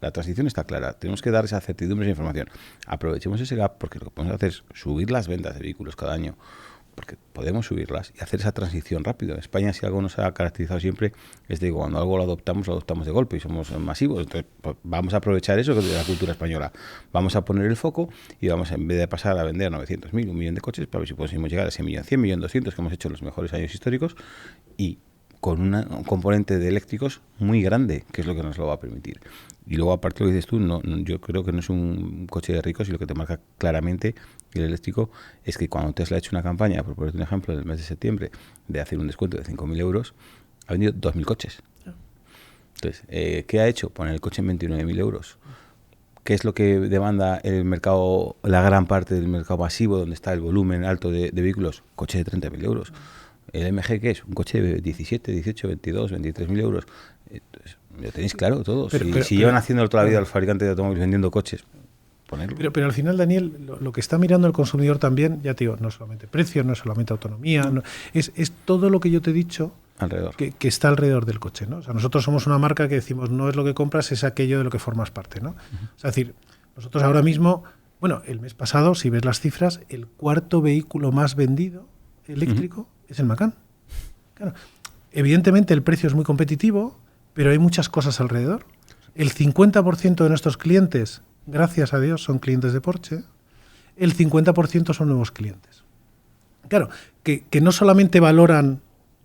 la transición está clara, tenemos que dar esa certidumbre, esa información. Aprovechemos ese gap, porque lo que podemos hacer es subir las ventas de vehículos cada año, porque podemos subirlas y hacer esa transición rápido. En España, si algo nos ha caracterizado siempre, es de que cuando algo lo adoptamos de golpe y somos masivos. Entonces, pues, vamos a aprovechar eso que es de la cultura española. Vamos a poner el foco y vamos, en vez de pasar a vender 900.000, 1 millón de coches, para ver si podemos llegar a ese millón, 100, 1.200.000 que hemos hecho en los mejores años históricos, y con un componente de eléctricos muy grande, que es lo que nos lo va a permitir. Y luego, aparte lo que dices tú, yo creo que no es un coche de ricos, y lo que te marca claramente el eléctrico es que cuando Tesla ha hecho una campaña, por ponerte un ejemplo, en el mes de septiembre, de hacer un descuento de 5.000 euros, ha vendido 2.000 coches. Entonces, ¿qué ha hecho? Poner el coche en 29.000 euros. ¿Qué es lo que demanda el mercado, la gran parte del mercado masivo, donde está el volumen alto de vehículos? Coche de 30.000 euros. ¿El MG qué es? Un coche de 17, 18, 22, 23.000 euros. Entonces, lo tenéis claro todos. Si llevan haciéndolo toda la vida los fabricantes de automóviles vendiendo coches, ponerlo. Pero al final, Daniel, lo que está mirando el consumidor también, ya te digo, no solamente precios, no solamente autonomía, es todo lo que yo te he dicho alrededor. Que está alrededor del coche, ¿no? O sea, nosotros somos una marca que decimos, no es lo que compras, es aquello de lo que formas parte, ¿no? O sea, es decir, nosotros ahora mismo, bueno, el mes pasado, si ves las cifras, el cuarto vehículo más vendido eléctrico es el Macan. Claro, evidentemente el precio es muy competitivo, pero hay muchas cosas alrededor. El 50% de nuestros clientes, gracias a Dios, son clientes de Porsche. El 50% son nuevos clientes. Claro, que no solamente valoran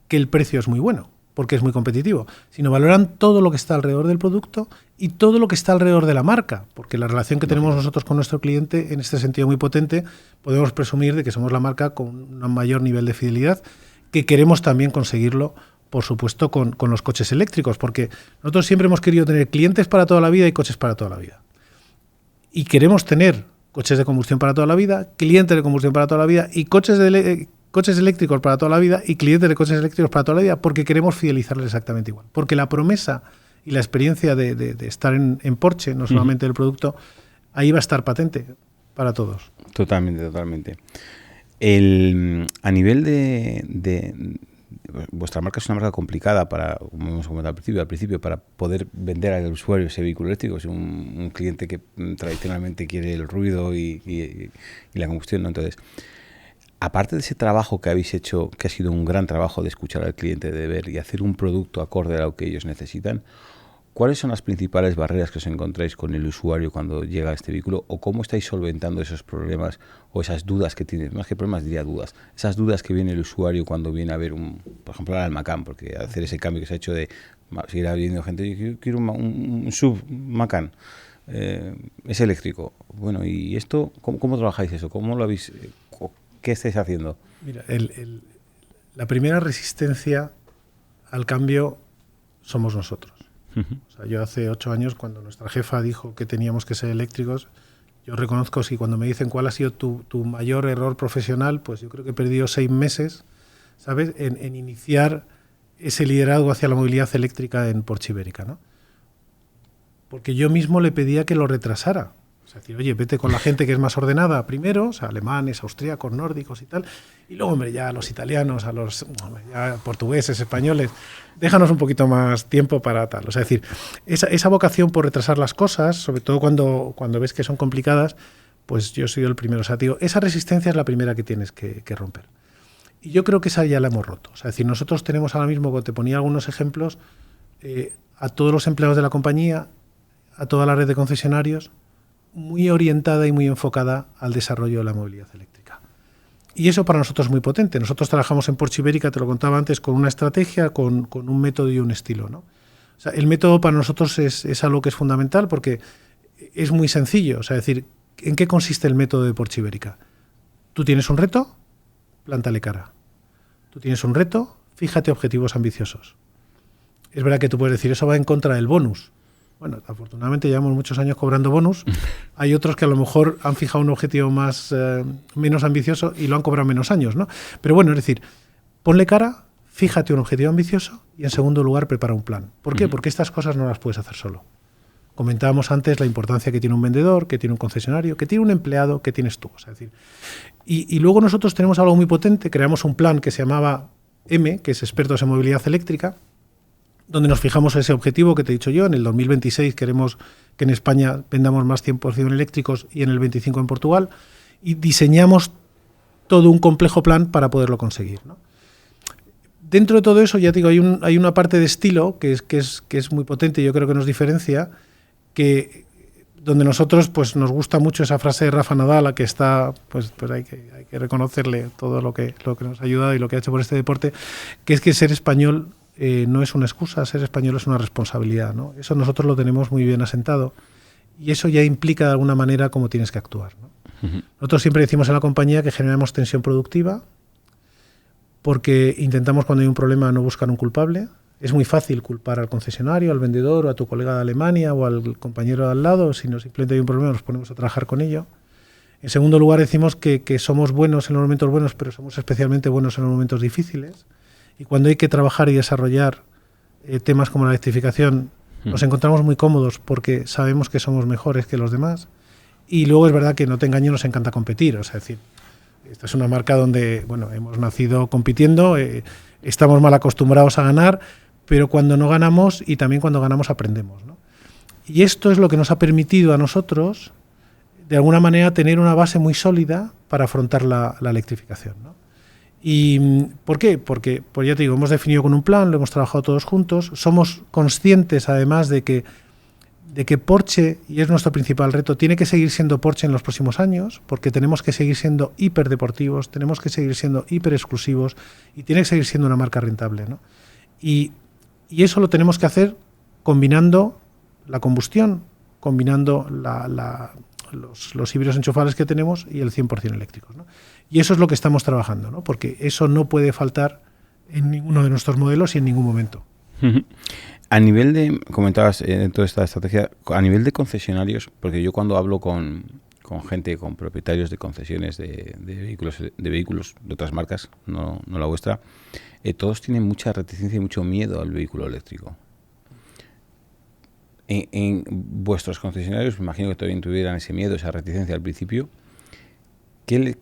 que el precio es muy bueno, porque es muy competitivo, sino valoran todo lo que está alrededor del producto y todo lo que está alrededor de la marca, porque la relación que tenemos nosotros con nuestro cliente, en este sentido muy potente, podemos presumir de que somos la marca con un mayor nivel de fidelidad, que queremos también conseguirlo, por supuesto, con los coches eléctricos, porque nosotros siempre hemos querido tener clientes para toda la vida y coches para toda la vida. Y queremos tener coches de combustión para toda la vida, clientes de combustión para toda la vida y coches eléctricos para toda la vida y clientes de coches eléctricos para toda la vida, porque queremos fidelizarles exactamente igual. Porque la promesa y la experiencia de estar en Porsche, no solamente del producto, ahí va a estar patente para todos. Totalmente. A nivel de vuestra marca es una marca complicada para, como hemos comentado al principio, para poder vender al usuario ese vehículo eléctrico. Es un cliente que tradicionalmente quiere el ruido y la combustión, ¿no? Entonces, aparte de ese trabajo que habéis hecho, que ha sido un gran trabajo de escuchar al cliente, de ver y hacer un producto acorde a lo que ellos necesitan, ¿cuáles son las principales barreras que os encontráis con el usuario cuando llega a este vehículo? ¿O cómo estáis solventando esos problemas o esas dudas que tiene? Más que problemas, diría dudas. Esas dudas que viene el usuario cuando viene a ver, por ejemplo, al Macan, porque hacer ese cambio que se ha hecho de seguir habiendo gente, yo quiero un sub Macan. es eléctrico. Bueno, ¿y esto cómo trabajáis eso? ¿Cómo lo habéis, qué estáis haciendo? Mira, la primera resistencia al cambio somos nosotros. O sea, yo hace 8 años, cuando nuestra jefa dijo que teníamos que ser eléctricos, yo reconozco, si cuando me dicen cuál ha sido tu mayor error profesional, pues yo creo que he perdido 6 meses, ¿sabes?, en iniciar ese liderazgo hacia la movilidad eléctrica en Porsche Ibérica, ¿no? Porque yo mismo le pedía que lo retrasara. O sea, decir, oye, vete con la gente que es más ordenada primero, o sea, alemanes, austríacos, nórdicos y tal, y luego, hombre, ya a los italianos, a los ya portugueses, españoles, déjanos un poquito más tiempo para tal. O sea, es decir, esa vocación por retrasar las cosas, sobre todo cuando ves que son complicadas, pues yo soy el primero. O sea, digo, esa resistencia es la primera que tienes que romper. Y yo creo que esa ya la hemos roto. O sea, es decir, nosotros tenemos ahora mismo, como te ponía algunos ejemplos, a todos los empleados de la compañía, a toda la red de concesionarios, muy orientada y muy enfocada al desarrollo de la movilidad eléctrica. Y eso para nosotros es muy potente. Nosotros trabajamos en Porsche Ibérica, te lo contaba antes, con una estrategia, con un método y un estilo, ¿no? O sea, el método para nosotros es algo que es fundamental porque es muy sencillo. O sea, es decir, ¿en qué consiste el método de Porsche Ibérica? Tú tienes un reto, plántale cara. Tú tienes un reto, fíjate objetivos ambiciosos. Es verdad que tú puedes decir, eso va en contra del bonus. Bueno, afortunadamente llevamos muchos años cobrando bonus. Hay otros que a lo mejor han fijado un objetivo menos ambicioso y lo han cobrado menos años, ¿no? Pero bueno, es decir, ponle cara, fíjate un objetivo ambicioso y en segundo lugar prepara un plan. ¿Por qué? Porque estas cosas no las puedes hacer solo. Comentábamos antes la importancia que tiene un vendedor, que tiene un concesionario, que tiene un empleado, que tienes tú. O sea, es decir, y luego nosotros tenemos algo muy potente, creamos un plan que se llamaba M, que es Expertos en Movilidad Eléctrica, donde nos fijamos ese objetivo que te he dicho yo. En el 2026 queremos que en España vendamos más 100% eléctricos y en el 25 en Portugal, y diseñamos todo un complejo plan para poderlo conseguir, ¿no? Dentro de todo eso, ya te digo, hay una parte de estilo que es muy potente y yo creo que nos diferencia, donde nosotros pues nos gusta mucho esa frase de Rafa Nadal, a que está, pues hay que reconocerle todo lo que nos ha ayudado y lo que ha hecho por este deporte, que es que ser español no es una excusa, ser español es una responsabilidad, ¿no? Eso nosotros lo tenemos muy bien asentado y eso ya implica de alguna manera cómo tienes que actuar, ¿no? Nosotros siempre decimos en la compañía que generamos tensión productiva porque intentamos, cuando hay un problema, no buscar un culpable. Es muy fácil culpar al concesionario, al vendedor o a tu colega de Alemania o al compañero de al lado. Si no simplemente hay un problema, nos ponemos a trabajar con ello. En segundo lugar, decimos que somos buenos en los momentos buenos, pero somos especialmente buenos en los momentos difíciles. Y cuando hay que trabajar y desarrollar temas como la electrificación, nos encontramos muy cómodos porque sabemos que somos mejores que los demás. Y luego es verdad que, no te engaño, nos encanta competir. O sea, es decir, esta es una marca donde, bueno, hemos nacido compitiendo, estamos mal acostumbrados a ganar, pero cuando no ganamos y también cuando ganamos aprendemos, ¿no? Y esto es lo que nos ha permitido a nosotros, de alguna manera, tener una base muy sólida para afrontar la electrificación, ¿no? ¿Y por qué? Porque, pues ya te digo, hemos definido con un plan, lo hemos trabajado todos juntos, somos conscientes además de que Porsche, y es nuestro principal reto, tiene que seguir siendo Porsche en los próximos años, porque tenemos que seguir siendo hiperdeportivos, tenemos que seguir siendo hiper exclusivos y tiene que seguir siendo una marca rentable, ¿no? Y eso lo tenemos que hacer combinando la combustión, combinando los híbridos enchufables que tenemos y el 100% eléctricos, ¿no? Y eso es lo que estamos trabajando, ¿no? Porque eso no puede faltar en ninguno de nuestros modelos y en ningún momento. A nivel de, comentabas toda esta estrategia, a nivel de concesionarios, porque yo cuando hablo con gente, con propietarios de concesiones de vehículos de otras marcas, no la vuestra, todos tienen mucha reticencia y mucho miedo al vehículo eléctrico. En vuestros concesionarios, me imagino que también tuvieran ese miedo, esa reticencia al principio.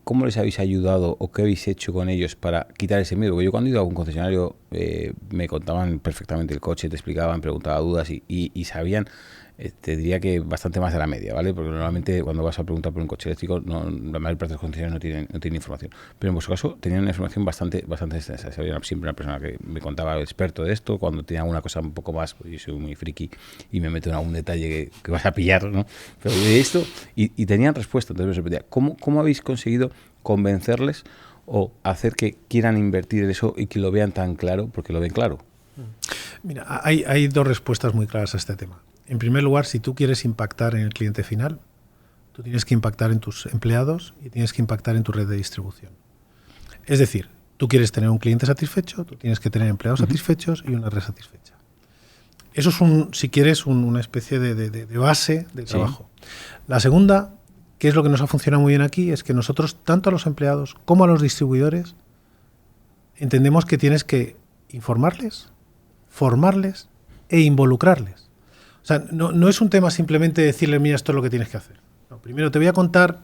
¿Cómo les habéis ayudado o qué habéis hecho con ellos para quitar ese miedo? Porque yo cuando he ido a un concesionario me contaban perfectamente el coche, te explicaban, preguntaban dudas y sabían, te diría que bastante más de la media, ¿vale? Porque normalmente cuando vas a preguntar por un coche eléctrico, la mayor parte de los concesionarios no tienen información. Pero en vuestro caso tenían una información bastante extensa. Había siempre una persona que me contaba, experto de esto, cuando tenía alguna cosa un poco más, pues yo soy muy friki y me meto en algún detalle que vas a pillar, ¿no? Pero de esto, y tenían respuesta. Entonces me repetía, ¿cómo habéis conseguido convencerles o hacer que quieran invertir en eso y que lo vean tan claro, porque lo ven claro? Mira, hay dos respuestas muy claras a este tema. En primer lugar, si tú quieres impactar en el cliente final, tú tienes que impactar en tus empleados y tienes que impactar en tu red de distribución. Es decir, tú quieres tener un cliente satisfecho, tú tienes que tener empleados satisfechos y una red satisfecha. Eso es, si quieres, una especie de base de trabajo. La segunda, que es lo que nos ha funcionado muy bien aquí, es que nosotros, tanto a los empleados como a los distribuidores, entendemos que tienes que informarles, formarles e involucrarles. O sea, no es un tema simplemente decirle, mira, esto es lo que tienes que hacer. No, primero te voy a contar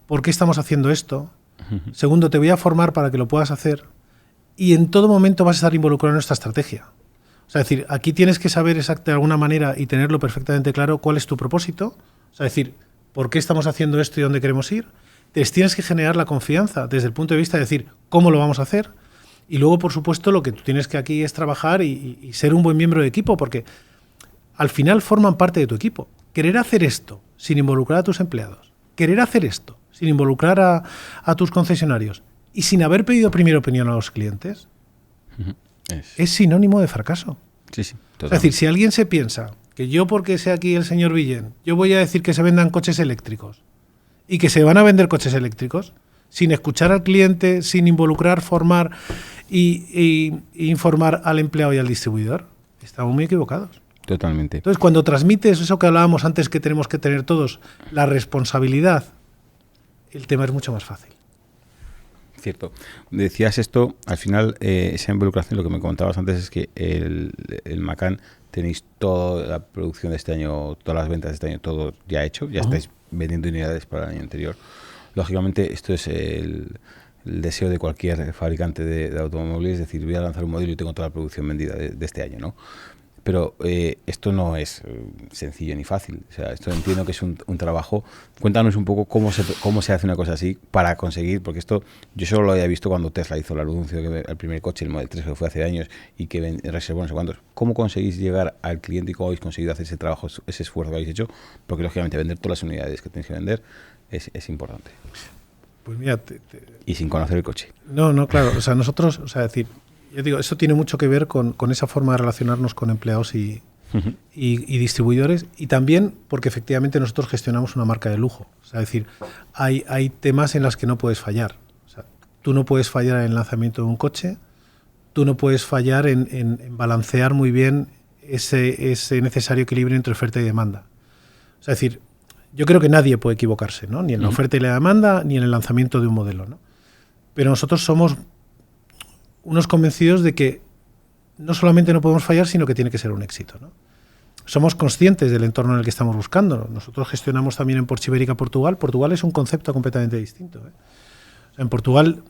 por qué estamos haciendo esto. Segundo, te voy a formar para que lo puedas hacer. Y en todo momento vas a estar involucrado en nuestra estrategia. O sea, es decir, aquí tienes que saber de alguna manera y tenerlo perfectamente claro cuál es tu propósito. O sea, es decir, por qué estamos haciendo esto y dónde queremos ir. Tienes que generar la confianza desde el punto de vista de decir cómo lo vamos a hacer. Y luego, por supuesto, lo que tú tienes que aquí es trabajar y ser un buen miembro de equipo, porque al final forman parte de tu equipo. Querer hacer esto sin involucrar a tus empleados, querer hacer esto sin involucrar a tus concesionarios y sin haber pedido primera opinión a los clientes, es sinónimo de fracaso. Sí, sí, es decir, si alguien se piensa que yo, porque sea aquí el señor Villén, yo voy a decir que se vendan coches eléctricos y que se van a vender coches eléctricos sin escuchar al cliente, sin involucrar, formar y informar al empleado y al distribuidor, estamos muy equivocados. Totalmente. Entonces, cuando transmites eso que hablábamos antes que tenemos que tener todos, la responsabilidad, el tema es mucho más fácil. Cierto. Decías esto, al final, esa involucración, lo que me comentabas antes es que el Macan tenéis toda la producción de este año, todas las ventas de este año, todo ya hecho, ya estáis vendiendo unidades para el año anterior. Lógicamente, esto es el deseo de cualquier fabricante de automóviles, es decir, voy a lanzar un modelo y tengo toda la producción vendida de este año, ¿no? Pero esto no es sencillo ni fácil. O sea, esto entiendo que es un trabajo. Cuéntanos un poco cómo se hace una cosa así para conseguir, porque esto yo solo lo había visto cuando Tesla hizo el anuncio, que el primer coche, el Model 3, que fue hace años y que reservó no sé cuántos. ¿Cómo conseguís llegar al cliente y cómo habéis conseguido hacer ese trabajo, ese esfuerzo que habéis hecho? Porque lógicamente vender todas las unidades que tenéis que vender es importante. Pues mira, y sin conocer el coche. No, claro. O sea, nosotros, o sea, decir, yo digo, eso tiene mucho que ver con esa forma de relacionarnos con empleados y distribuidores, y también porque efectivamente nosotros gestionamos una marca de lujo. O sea, es decir, hay temas en los que no puedes fallar. O sea, tú no puedes fallar en el lanzamiento de un coche, tú no puedes fallar en balancear muy bien ese necesario equilibrio entre oferta y demanda. O sea, es decir, yo creo que nadie puede equivocarse, ¿no? Ni en la oferta y la demanda, ni en el lanzamiento de un modelo, ¿no? Pero nosotros somos unos convencidos de que no solamente no podemos fallar, sino que tiene que ser un éxito, ¿no? Somos conscientes del entorno en el que estamos buscando. Nosotros gestionamos también en Porsche Ibérica Portugal. Portugal es un concepto completamente distinto, ¿eh? O sea, en Portugal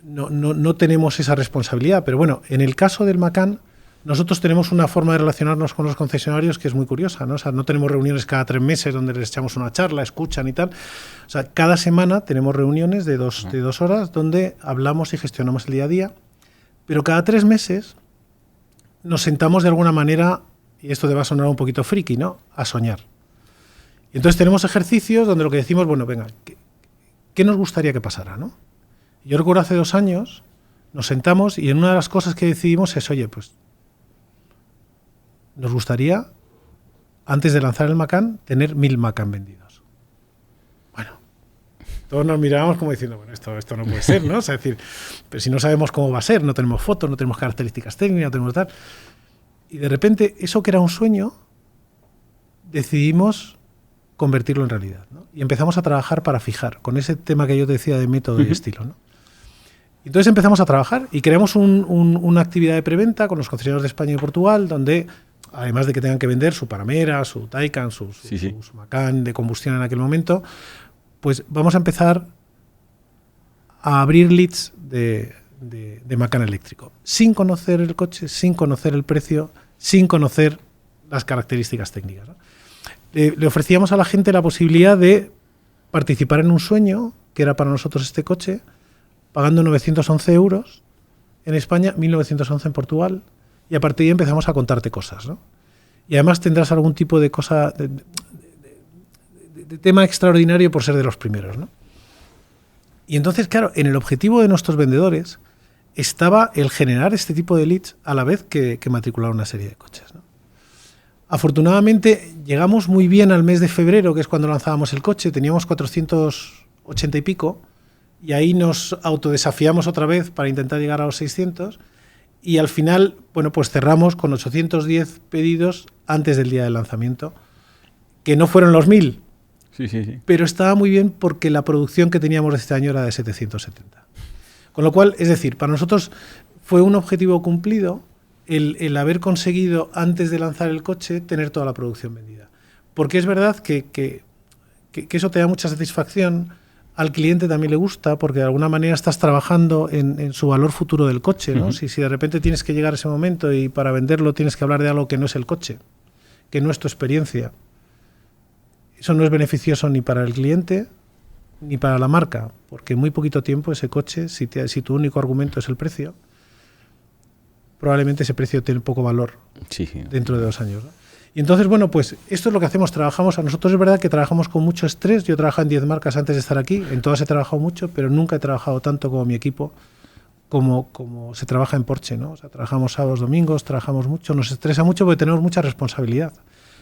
no tenemos esa responsabilidad, pero bueno, en el caso del Macan, nosotros tenemos una forma de relacionarnos con los concesionarios que es muy curiosa, ¿no? O sea, no tenemos reuniones cada 3 meses donde les echamos una charla, escuchan y tal. O sea, cada semana tenemos reuniones de dos horas donde hablamos y gestionamos el día a día. Pero cada 3 meses nos sentamos de alguna manera, y esto te va a sonar un poquito friki, ¿no?, a soñar. Y entonces tenemos ejercicios donde lo que decimos, bueno, venga, ¿qué nos gustaría que pasara, no? Yo recuerdo hace 2 años, nos sentamos y en una de las cosas que decidimos es, oye, pues nos gustaría, antes de lanzar el Macan, tener 1000 Macan vendidos. Bueno, todos nos mirábamos como diciendo, bueno, esto no puede ser, ¿no? O sea, es decir, pero si no sabemos cómo va a ser, no tenemos fotos, no tenemos características técnicas, no tenemos tal. Y de repente, eso que era un sueño, decidimos convertirlo en realidad, ¿no? Y empezamos a trabajar para fijar, con ese tema que yo te decía de método y estilo, ¿no? Y entonces empezamos a trabajar y creamos una actividad de preventa con los concesionarios de España y Portugal, donde, además de que tengan que vender su Panamera, su Taycan, su Macan de combustión en aquel momento, pues vamos a empezar a abrir leads de Macan eléctrico, sin conocer el coche, sin conocer el precio, sin conocer las características técnicas, ¿no? Le ofrecíamos a la gente la posibilidad de participar en un sueño, que era para nosotros este coche, pagando 911 euros en España, 1.911 en Portugal, y a partir de ahí empezamos a contarte cosas, ¿no? Y además tendrás algún tipo de cosa, de tema extraordinario por ser de los primeros, ¿no? Y entonces, claro, en el objetivo de nuestros vendedores estaba el generar este tipo de leads a la vez que matricular una serie de coches, ¿no? Afortunadamente llegamos muy bien al mes de febrero, que es cuando lanzábamos el coche, teníamos 480 y pico, y ahí nos autodesafiamos otra vez para intentar llegar a los 600, y al final, bueno, pues cerramos con 810 pedidos antes del día del lanzamiento, que no fueron los 1000, sí. Pero estaba muy bien porque la producción que teníamos este año era de 770. Con lo cual, es decir, para nosotros fue un objetivo cumplido el haber conseguido antes de lanzar el coche tener toda la producción vendida. Porque es verdad que eso te da mucha satisfacción, al cliente también le gusta, porque de alguna manera estás trabajando en su valor futuro del coche, ¿no? Si de repente tienes que llegar a ese momento y para venderlo tienes que hablar de algo que no es el coche, que no es tu experiencia, eso no es beneficioso ni para el cliente ni para la marca, porque en muy poquito tiempo ese coche, si tu único argumento es el precio, probablemente ese precio tiene poco valor dentro de 2 años, ¿no? Y entonces, bueno, pues esto es lo que hacemos, trabajamos, a nosotros es verdad que trabajamos con mucho estrés, yo he trabajado en 10 marcas antes de estar aquí, en todas he trabajado mucho, pero nunca he trabajado tanto como mi equipo, como se trabaja en Porsche, ¿no? O sea, trabajamos sábados, domingos, trabajamos mucho, nos estresa mucho porque tenemos mucha responsabilidad.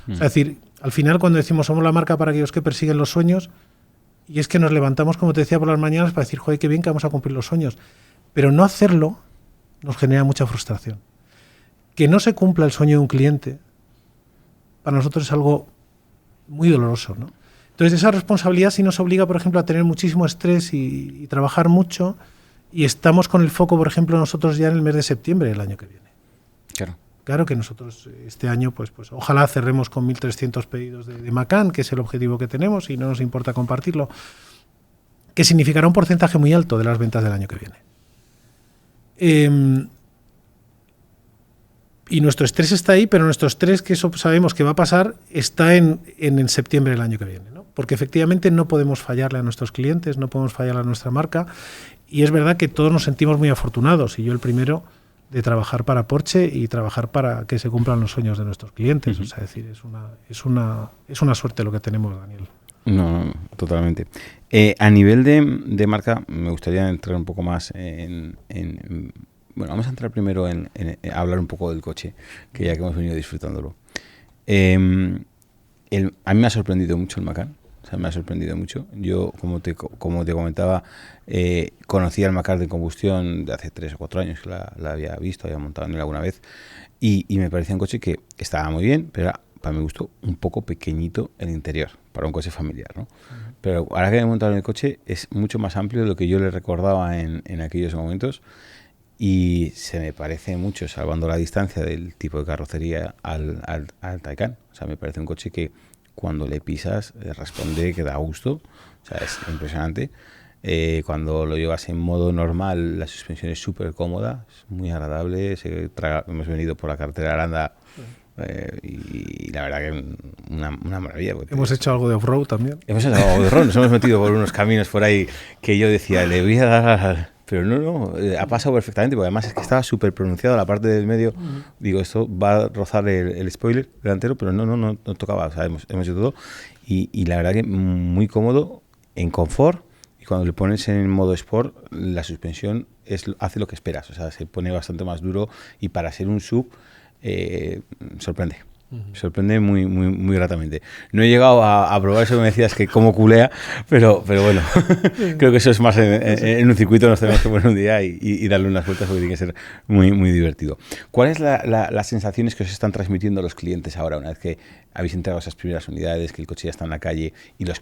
O sea, es decir, al final cuando decimos somos la marca para aquellos que persiguen los sueños, y es que nos levantamos, como te decía, por las mañanas para decir, joder, qué bien que vamos a cumplir los sueños, pero no hacerlo nos genera mucha frustración. Que no se cumpla el sueño de un cliente para nosotros es algo muy doloroso, ¿no? Entonces esa responsabilidad sí nos obliga, por ejemplo, a tener muchísimo estrés y trabajar mucho, y estamos con el foco, por ejemplo, nosotros ya en el mes de septiembre del año que viene. Claro que nosotros este año, pues ojalá cerremos con 1.300 pedidos de Macan, que es el objetivo que tenemos y no nos importa compartirlo, que significará un porcentaje muy alto de las ventas del año que viene. Y nuestro estrés está ahí, pero nuestro estrés, que eso sabemos que va a pasar, está en septiembre del año que viene, ¿no? Porque efectivamente no podemos fallarle a nuestros clientes, no podemos fallarle a nuestra marca, y es verdad que todos nos sentimos muy afortunados, y yo el primero, de trabajar para Porsche y trabajar para que se cumplan los sueños de nuestros clientes. O sea, es decir, es una suerte lo que tenemos, Daniel. No, totalmente. A nivel de marca, me gustaría entrar un poco más en bueno, vamos a entrar primero en hablar un poco del coche, que ya que hemos venido disfrutándolo. A mí me ha sorprendido mucho el Macan. O sea, me ha sorprendido mucho. Yo, como te comentaba, conocí al Macan de combustión de hace 3 o 4 años, que la había visto, había montado en él alguna vez, y me parecía un coche que estaba muy bien, pero era, para mi gusto, un poco pequeñito el interior, para un coche familiar, ¿no? Pero ahora que me he montado en el coche, es mucho más amplio de lo que yo le recordaba en aquellos momentos, y se me parece mucho, salvando la distancia del tipo de carrocería al Taycan. O sea, me parece un coche que cuando le pisas responde, que da gusto. O sea, es impresionante. Cuando lo llevas en modo normal, la suspensión es súper cómoda, es muy agradable. Hemos venido por la carretera de Aranda y la verdad que una maravilla. Hemos hecho algo de off-road también. Hemos hecho algo de off-road, nos hemos metido por unos caminos por ahí que yo decía, le voy a dar... Pero no, ha pasado perfectamente, porque además es que estaba súper pronunciado la parte del medio. Digo, esto va a rozar el spoiler delantero, pero no tocaba. O sea, hemos hecho todo. Y la verdad que muy cómodo, en confort. Y cuando le pones en modo sport, la suspensión hace lo que esperas. O sea, se pone bastante más duro. Y para ser un sub, sorprende. Sorprende muy, muy, muy gratamente. No he llegado a probar eso que me decías, que como culea, pero bueno, creo que eso es más en un circuito. Nos tenemos que poner un día y darle unas vueltas, porque tiene que ser muy, muy divertido. ¿Cuáles las sensaciones que os están transmitiendo los clientes ahora, una vez que habéis entregado esas primeras unidades, que el coche ya está en la calle y los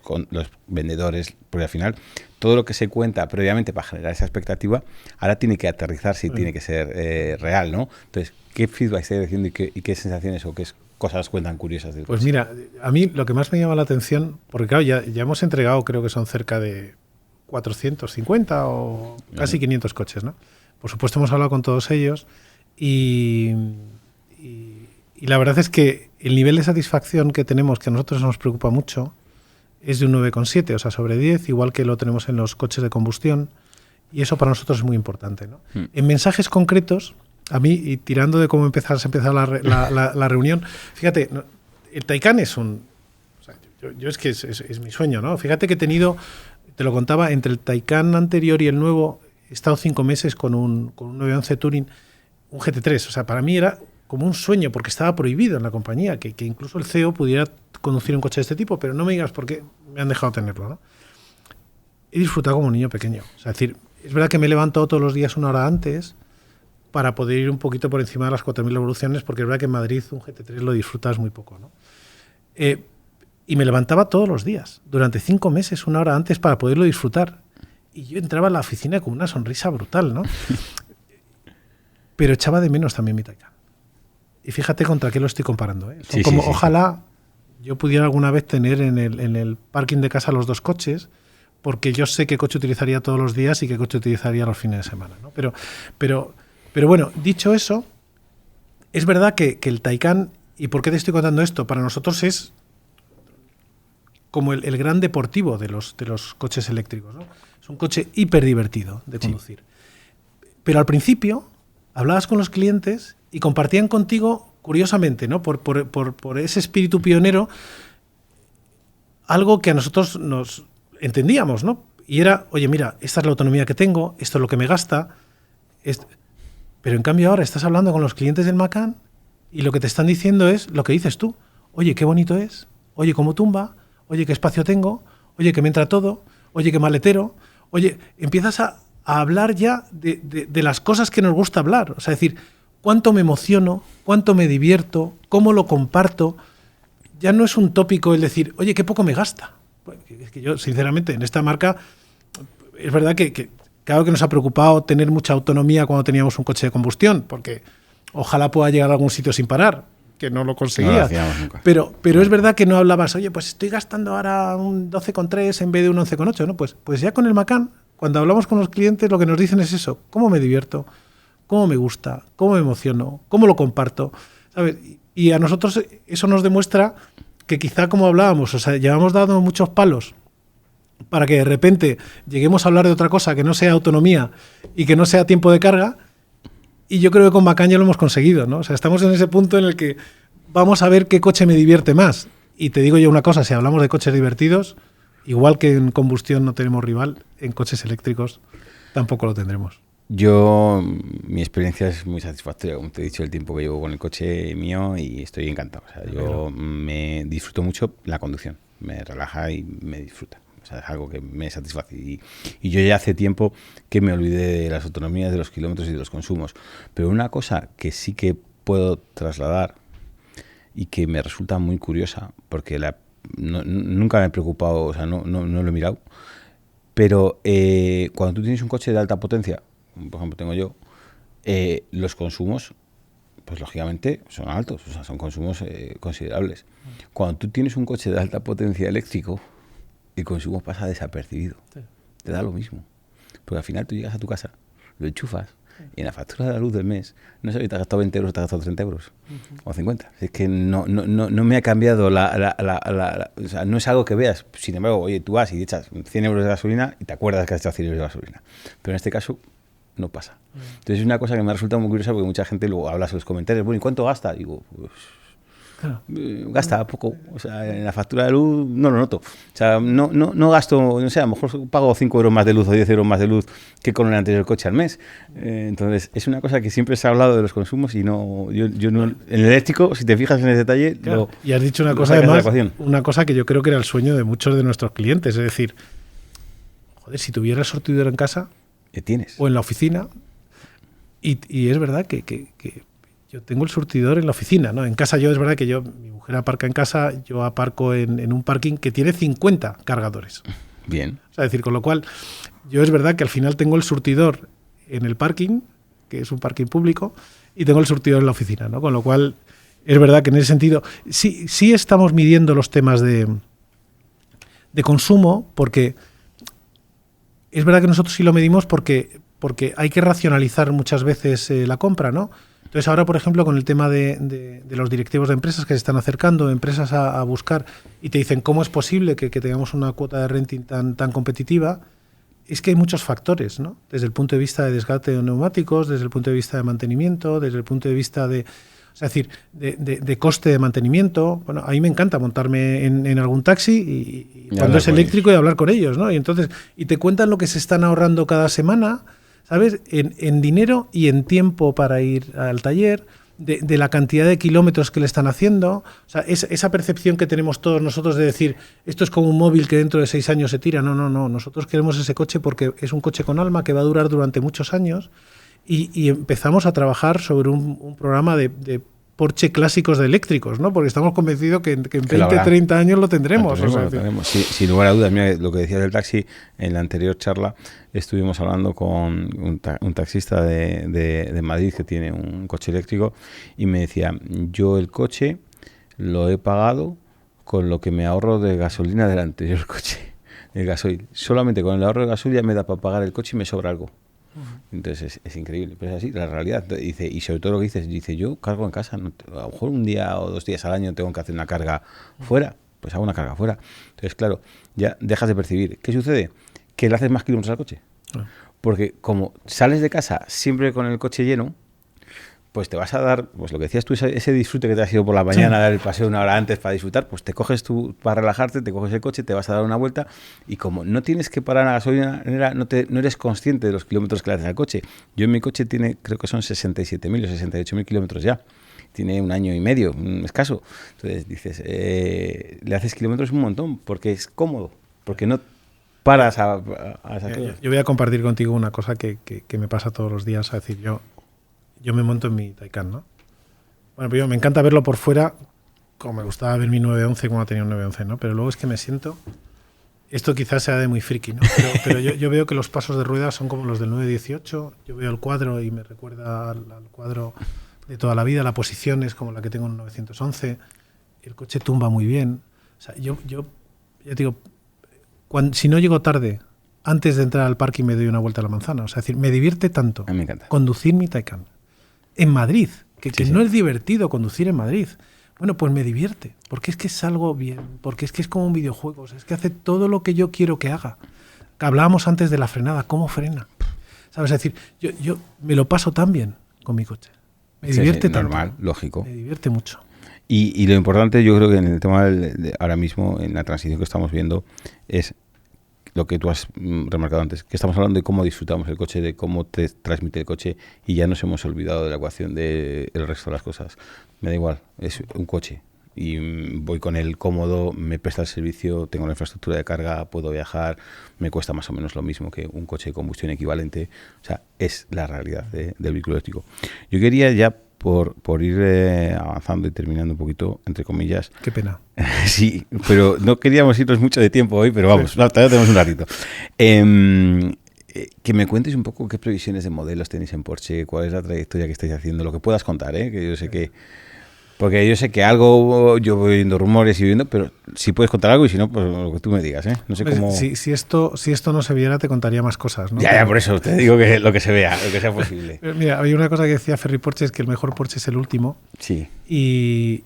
vendedores? Porque al final todo lo que se cuenta previamente para generar esa expectativa ahora tiene que aterrizarse y tiene que ser real, ¿no? Entonces, ¿qué feedback estáis diciendo y qué sensaciones o qué cosas cuentan curiosas del coche? Pues mira, a mí lo que más me llama la atención, porque claro, ya hemos entregado, creo que son cerca de 450 o casi 500 coches, ¿no? Por supuesto hemos hablado con todos ellos y la verdad es que el nivel de satisfacción que tenemos, que a nosotros nos preocupa mucho, es de un 9,7, o sea, sobre 10, igual que lo tenemos en los coches de combustión, y eso para nosotros es muy importante, ¿no? En mensajes concretos, a mí, y tirando de cómo empezar la reunión, fíjate, el Taycan es un... O sea, yo es que es mi sueño, ¿no? Fíjate que he tenido, te lo contaba, entre el Taycan anterior y el nuevo, he estado 5 meses con un 911 Touring, un GT3. O sea, para mí era como un sueño, porque estaba prohibido en la compañía, que incluso el CEO pudiera conducir un coche de este tipo, pero no me digas por qué me han dejado tenerlo, ¿no? He disfrutado como un niño pequeño. O sea, es decir, es verdad que me he levantado todos los días 1 hora antes para poder ir un poquito por encima de las 4.000 revoluciones, porque es verdad que en Madrid un GT3 lo disfrutas muy poco, ¿no? Y me levantaba todos los días, durante 5 meses, 1 hora antes, para poderlo disfrutar. Y yo entraba a la oficina con una sonrisa brutal, ¿no? Pero echaba de menos también mi Taycan. Y fíjate contra qué lo estoy comparando, ¿eh? Son como, ojalá yo pudiera alguna vez tener en el parking de casa los 2 coches, porque yo sé qué coche utilizaría todos los días y qué coche utilizaría los fines de semana, ¿no? Pero bueno, dicho eso, es verdad que el Taycan, ¿y por qué te estoy contando esto? Para nosotros es como el gran deportivo de los coches eléctricos, ¿no? Es un coche hiper divertido de conducir. Sí. Pero al principio hablabas con los clientes y compartían contigo, curiosamente, ¿no? Por ese espíritu pionero, algo que a nosotros nos entendíamos, ¿no? Y era, oye, mira, esta es la autonomía que tengo, esto es lo que me gasta. Pero en cambio ahora estás hablando con los clientes del Macan y lo que te están diciendo es lo que dices tú. Oye, qué bonito es. Oye, cómo tumba. Oye, qué espacio tengo. Oye, que me entra todo. Oye, qué maletero. Oye, empiezas a hablar ya de las cosas que nos gusta hablar. O sea, decir, cuánto me emociono, cuánto me divierto, cómo lo comparto. Ya no es un tópico el decir, oye, qué poco me gasta. Es que yo, sinceramente, en esta marca, es verdad que claro que nos ha preocupado tener mucha autonomía cuando teníamos un coche de combustión, porque ojalá pueda llegar a algún sitio sin parar, que no lo conseguía. No pero es verdad que no hablabas, oye, pues estoy gastando ahora un 12,3 en vez de un 11,8, ¿no? Pues ya con el Macan, cuando hablamos con los clientes, lo que nos dicen es eso, cómo me divierto, cómo me gusta, cómo me emociono, cómo lo comparto, ¿sabes? Y a nosotros eso nos demuestra que quizá, como hablábamos, o sea, llevamos dando muchos palos para que de repente lleguemos a hablar de otra cosa que no sea autonomía y que no sea tiempo de carga, y yo creo que con Macan ya lo hemos conseguido, ¿no? O sea, estamos en ese punto en el que vamos a ver qué coche me divierte más. Y te digo yo una cosa, si hablamos de coches divertidos, igual que en combustión no tenemos rival, en coches eléctricos tampoco lo tendremos. Mi experiencia es muy satisfactoria, como te he dicho, el tiempo que llevo con el coche mío, y estoy encantado. O sea, yo me disfruto mucho la conducción, me relaja y me disfruta. O sea, es algo que me satisface. Y yo ya hace tiempo que me olvidé de las autonomías, de los kilómetros y de los consumos. Pero una cosa que sí que puedo trasladar y que me resulta muy curiosa, porque nunca me he preocupado, o sea, no lo he mirado, pero cuando tú tienes un coche de alta potencia, por ejemplo tengo yo, los consumos, pues lógicamente son altos, o sea, son consumos considerables. Cuando tú tienes un coche de alta potencia eléctrico, el consumo pasa desapercibido. Sí. Te da lo mismo. Porque al final tú llegas a tu casa, lo enchufas, y en la factura de la luz del mes, no sé si te has gastado 20 euros o te has gastado 30 euros, o 50. Es que no me ha cambiado o sea, no es algo que veas. Sin embargo, oye, tú vas y echas 100 euros de gasolina y te acuerdas que has echado 100 euros de gasolina. Pero en este caso, no pasa. Entonces es una cosa que me ha resultado muy curiosa, porque mucha gente luego habla en los comentarios, bueno, ¿y cuánto gasta? Digo, pues gasta poco, o sea, en la factura de luz no lo noto, o sea, no gasto, no sé, a lo mejor pago 5 euros más de luz o 10 euros más de luz que con el anterior coche al mes. Entonces es una cosa que siempre se ha hablado de los consumos, y no, yo no, en el eléctrico, si te fijas en ese detalle, claro. Y has dicho una cosa, además, una cosa que yo creo que era el sueño de muchos de nuestros clientes, es decir, joder, si tuviera el surtidor en casa, ¿qué tienes? O en la oficina, y es verdad que yo tengo el surtidor en la oficina, ¿no? En casa es verdad que mi mujer aparca en casa, yo aparco en un parking que tiene 50 cargadores. Bien. O sea, es decir, con lo cual, yo es verdad que al final tengo el surtidor en el parking, que es un parking público, y tengo el surtidor en la oficina, ¿no? Con lo cual, es verdad que en ese sentido, sí estamos midiendo los temas de consumo, porque es verdad que nosotros sí lo medimos porque hay que racionalizar muchas veces la compra, ¿no? Entonces ahora, por ejemplo, con el tema de los directivos de empresas que se están acercando, empresas a buscar, y te dicen cómo es posible que tengamos una cuota de renting tan competitiva, es que hay muchos factores, ¿no? Desde el punto de vista de desgaste de neumáticos, desde el punto de vista de mantenimiento, desde el punto de vista de coste de mantenimiento. Bueno, a mí me encanta montarme en algún taxi y cuando es eléctrico y hablar con ellos, ¿no? Y te cuentan lo que se están ahorrando cada semana, ¿sabes? En dinero y en tiempo para ir al taller, de la cantidad de kilómetros que le están haciendo. O sea, esa percepción que tenemos todos nosotros de decir, esto es como un móvil que dentro de 6 años se tira. No, no, no. Nosotros queremos ese coche porque es un coche con alma que va a durar durante muchos años y empezamos a trabajar sobre un programa de Porsche clásicos de eléctricos, ¿no? Porque estamos convencidos que en 20, 30 años lo tendremos. Lo tenemos. Sin lugar a dudas. Mira, lo que decías del taxi, en la anterior charla estuvimos hablando con un taxista de Madrid que tiene un coche eléctrico y me decía, yo el coche lo he pagado con lo que me ahorro de gasolina del anterior coche, el gasoil. Solamente con el ahorro de gasolina me da para pagar el coche y me sobra algo. Entonces es increíble, pero es así, la realidad. Dice, y sobre todo lo que dice, yo cargo en casa, no, a lo mejor un día o 2 días al año tengo que hacer una carga fuera, pues hago una carga fuera. Entonces, claro, ya dejas de percibir. ¿Qué sucede? Que le haces más kilómetros al coche. Porque como sales de casa siempre con el coche lleno, pues te vas a dar, pues lo que decías tú, ese disfrute que te has ido por la mañana, dar el paseo 1 hora antes para disfrutar, pues te coges tú para relajarte, te coges el coche, te vas a dar una vuelta y como no tienes que parar a la gasolinera, no eres consciente de los kilómetros que le haces al coche. Yo en mi coche tiene, creo que son 67.000 o 68.000 kilómetros ya. Tiene 1 año y medio, escaso. Entonces dices, le haces kilómetros un montón porque es cómodo, porque no paras a yo voy a compartir contigo una cosa que me pasa todos los días, es decir, yo me monto en mi Taycan, ¿no? Bueno, pero me encanta verlo por fuera, como me gustaba ver mi 911 cuando tenía un 911, ¿no? Pero luego es que me siento... Esto quizás sea de muy friki, ¿no? Pero yo veo que los pasos de ruedas son como los del 918. Yo veo el cuadro y me recuerda al cuadro de toda la vida. La posición es como la que tengo en un 911. El coche tumba muy bien. O sea, yo ya te digo, si no llego tarde, antes de entrar al parque me doy una vuelta a la manzana. O sea, es decir, me divierte tanto me encanta conducir mi Taycan en Madrid, que no es divertido conducir en Madrid. Bueno, pues me divierte, porque es que salgo bien, porque es que es como un videojuego, o sea, es que hace todo lo que yo quiero que haga. Hablábamos antes de la frenada, ¿cómo frena? ¿Sabes? Es decir, yo me lo paso tan bien con mi coche. Me divierte tanto. Normal, lógico. Me divierte mucho. Y lo importante, yo creo que en el tema ahora mismo, en la transición que estamos viendo, es lo que tú has remarcado antes, que estamos hablando de cómo disfrutamos el coche, de cómo te transmite el coche y ya nos hemos olvidado de la ecuación del resto de las cosas. Me da igual, es un coche y voy con él cómodo, me presta el servicio, tengo la infraestructura de carga, puedo viajar, me cuesta más o menos lo mismo que un coche de combustión equivalente. O sea, es la realidad del vehículo eléctrico. Yo quería ya, por ir avanzando y terminando un poquito, entre comillas. Qué pena. Sí, pero no queríamos irnos mucho de tiempo hoy, pero vamos, todavía tenemos un ratito. Que me cuentes un poco qué previsiones de modelos tenéis en Porsche, cuál es la trayectoria que estáis haciendo, lo que puedas contar, que yo sé que... Porque yo sé que algo, yo voy viendo rumores y viendo, pero si puedes contar algo y si no, pues lo que tú me digas, No sé cómo... Si esto no se viera, te contaría más cosas, ¿no? Ya, por eso te digo que lo que se vea, lo que sea posible. Mira, hay una cosa que decía Ferry Porsche, es que el mejor Porsche es el último. Sí. Y